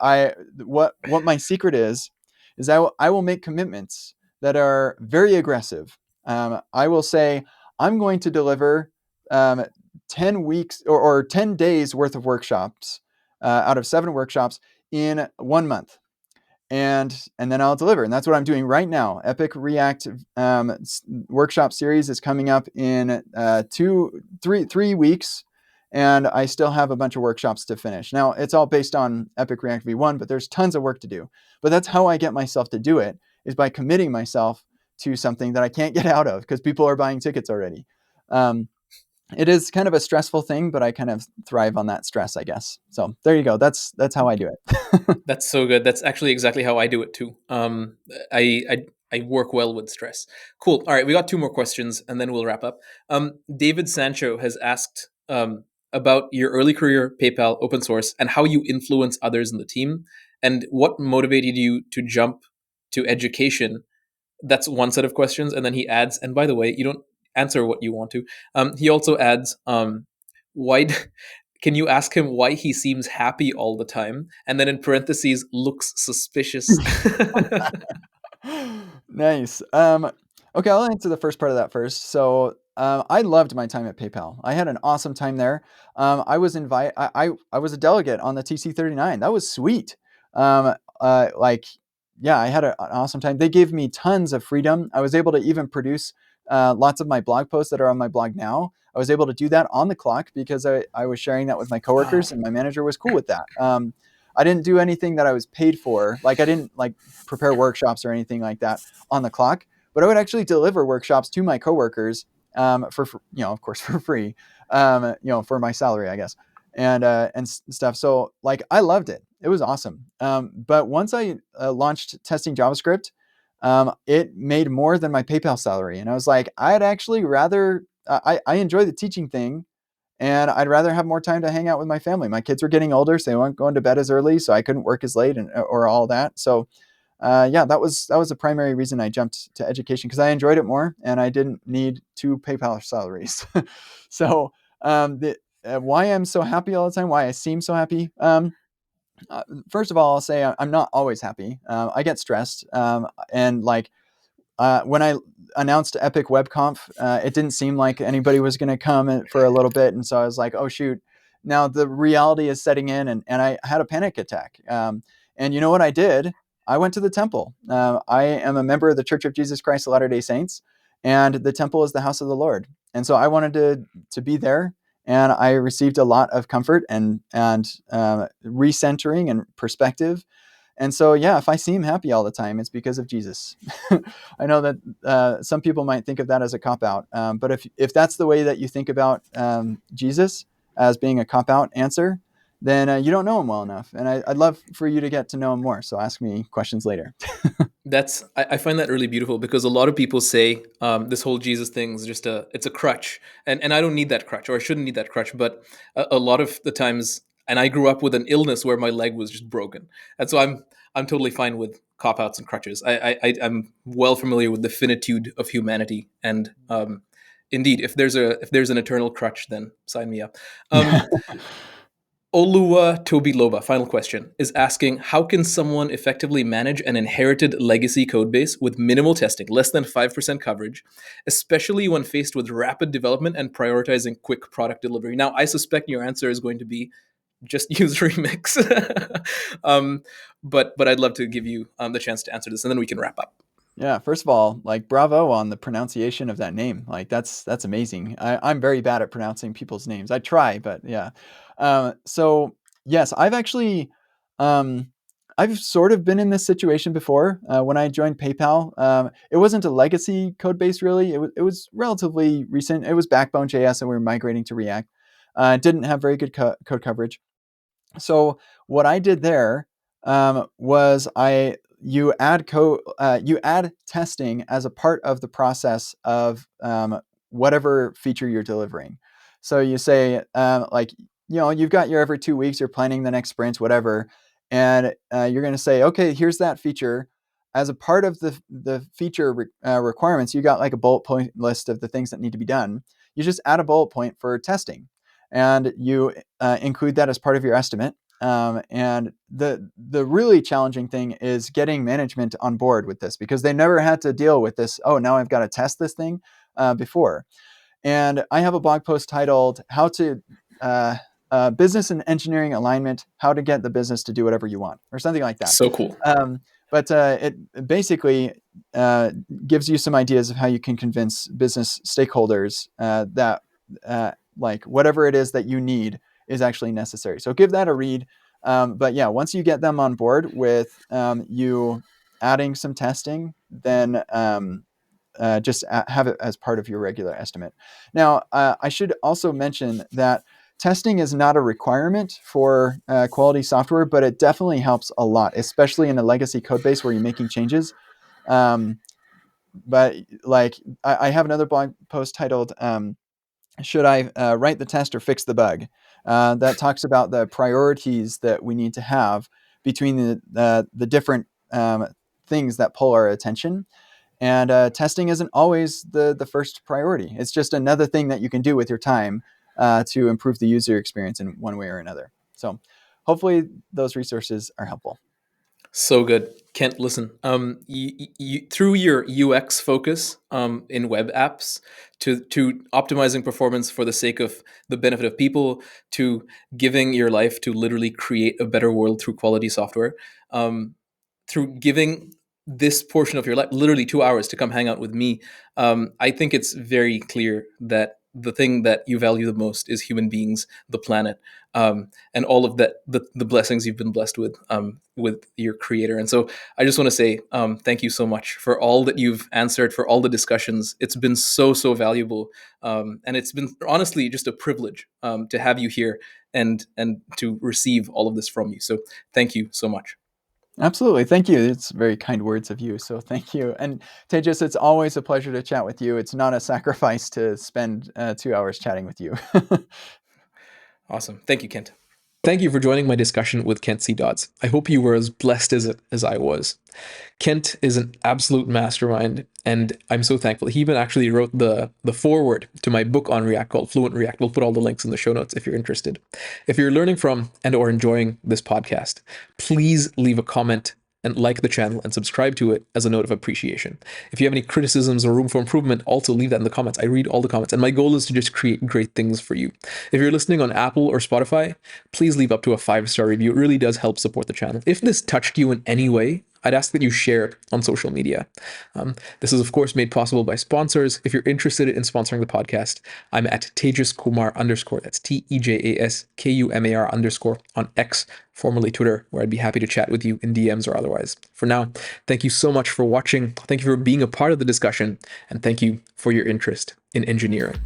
what my secret is I will make commitments that are very aggressive. I will say I'm going to deliver um, 10 weeks or 10 days worth of workshops out of 7 workshops in 1 month, and then I'll deliver. And that's what I'm doing right now. Epic React workshop series is coming up in 3 weeks, and I still have a bunch of workshops to finish. Now, it's all based on Epic React V1, but there's tons of work to do. But that's how I get myself to do it, is by committing myself to something that I can't get out of because people are buying tickets already. Um, it is kind of a stressful thing, but I kind of thrive on that stress, I guess. So there you go. That's how I do it. That's so good. That's actually exactly how I do it too. I work well with stress. Cool. All right, we got two more questions, and then we'll wrap up. David Sancho has asked about your early career, PayPal, open source, and how you influence others in the team, and what motivated you to jump to education. That's one set of questions, and then he adds, and by the way, you don't answer what you want to. He also adds, why can you ask him why he seems happy all the time? And then in parentheses, looks suspicious. Nice. Okay, I'll answer the first part of that first. So, I loved my time at PayPal. I had an awesome time there. I was invited. I was a delegate on the TC39. That was sweet. Like, yeah, I had an awesome time. They gave me tons of freedom. I was able to even produce lots of my blog posts that are on my blog now. I was able to do that on the clock because I was sharing that with my Wow. coworkers, and my manager was cool with that. I didn't do anything that I was paid for. Like, I didn't like prepare workshops or anything like that on the clock, but I would actually deliver workshops to my coworkers for of course, for free, for my salary, I guess, and stuff. So like, I loved it. It was awesome. But once I launched testing JavaScript, it made more than my PayPal salary, and I was like, I'd actually rather. I enjoy the teaching thing, and I'd rather have more time to hang out with my family. My kids were getting older, so they weren't going to bed as early, so I couldn't work as late and or all that. So yeah, that was the primary reason I jumped to education, because I enjoyed it more and I didn't need two PayPal salaries. So why I'm so happy all the time, why I seem so happy. First of all, I'll say I'm not always happy. I get stressed, and like when I announced Epic WebConf, it didn't seem like anybody was going to come for a little bit, and so I was like, "Oh shoot!" Now the reality is setting in, and I had a panic attack. And you know what I did? I went to the temple. I am a member of the Church of Jesus Christ of Latter-day Saints, and the temple is the house of the Lord. And so I wanted to be there, and I received a lot of comfort and recentering and perspective. And so, yeah, if I seem happy all the time, it's because of Jesus. I know that some people might think of that as a cop out, but if that's the way that you think about Jesus as being a cop out answer, then you don't know him well enough. And I'd love for you to get to know him more. So ask me questions later. I find that really beautiful because a lot of people say this whole Jesus thing is just it's a crutch, and I don't need that crutch, or I shouldn't need that crutch. But a lot of the times, and I grew up with an illness where my leg was just broken, and so I'm totally fine with cop outs and crutches. I'm well familiar with the finitude of humanity, and indeed, if there's an eternal crutch, then sign me up. Um, Oluwatobiloba, final question, is asking how can someone effectively manage an inherited legacy codebase with minimal testing, less than 5% coverage, especially when faced with rapid development and prioritizing quick product delivery? Now, I suspect your answer is going to be just use Remix. But I'd love to give you the chance to answer this, and then we can wrap up. Yeah, first of all, like, bravo on the pronunciation of that name. Like, that's amazing. I'm very bad at pronouncing people's names. I try, but yeah. So yes, um, I've sort of been in this situation before. When I joined PayPal, it wasn't a legacy code base really. It was relatively recent. It was Backbone JS, and we were migrating to React. It didn't have very good code coverage. So what I did there was you add testing as a part of the process of whatever feature you're delivering. So you say like, you've got your every 2 weeks, you're planning the next sprint, whatever, and you're going to say, okay, here's that feature. As a part of the feature requirements, you got like a bullet point list of the things that need to be done. You just add a bullet point for testing, and you include that as part of your estimate. And the really challenging thing is getting management on board with this, because they never had to deal with this. Oh, now I've got to test this thing before. And I have a blog post titled "How to Business and Engineering Alignment: How to Get the Business to Do Whatever You Want," or something like that. So cool. But it basically gives you some ideas of how you can convince business stakeholders that like whatever it is that you need is actually necessary. So give that a read. But yeah, once you get them on board with you adding some testing, then just have it as part of your regular estimate. Now, I should also mention that testing is not a requirement for quality software, but it definitely helps a lot, especially in a legacy code base where you're making changes. Um, but like, I have another blog post titled "Should I write the test or fix the bug?" That talks about the priorities that we need to have between the different things that pull our attention. And testing isn't always the first priority. It's just another thing that you can do with your time to improve the user experience in one way or another. So hopefully those resources are helpful. So good, Kent. Listen, through your UX focus in web apps to optimizing performance for the sake of the benefit of people, to giving your life to literally create a better world through quality software, through giving this portion of your life literally 2 hours to come hang out with me, I think it's very clear that the thing that you value the most is human beings, the planet, and all of that, the blessings you've been blessed with your creator. And so I just want to say thank you so much for all that you've answered, for all the discussions. It's been so valuable, and it's been honestly just a privilege to have you here and to receive all of this from you. So thank you so much. Absolutely. Thank you. It's very kind words of you. So thank you. And Tejas, it's always a pleasure to chat with you. It's not a sacrifice to spend 2 hours chatting with you. Awesome. Thank you, Kent. Thank you for joining my discussion with Kent C. Dodds. I hope you were as blessed as I was. Kent is an absolute mastermind, and I'm so thankful. He even actually wrote the foreword to my book on React called Fluent React. We'll put all the links in the show notes if you're interested. If you're learning from and or enjoying this podcast, please leave a comment and like the channel and subscribe to it as a note of appreciation. If you have any criticisms or room for improvement, also leave that in the comments. I read all the comments, and my goal is to just create great things for you. If you're listening on Apple or Spotify, please leave up to a 5-star review. It really does help support the channel. If this touched you in any way, I'd ask that you share it on social media. This is, of course, made possible by sponsors. If you're interested in sponsoring the podcast, I'm at Tejas Kumar _ that's TEJASKUMAR _ on X, formerly Twitter, where I'd be happy to chat with you in DMs or otherwise. For now, thank you so much for watching. Thank you for being a part of the discussion, and thank you for your interest in engineering.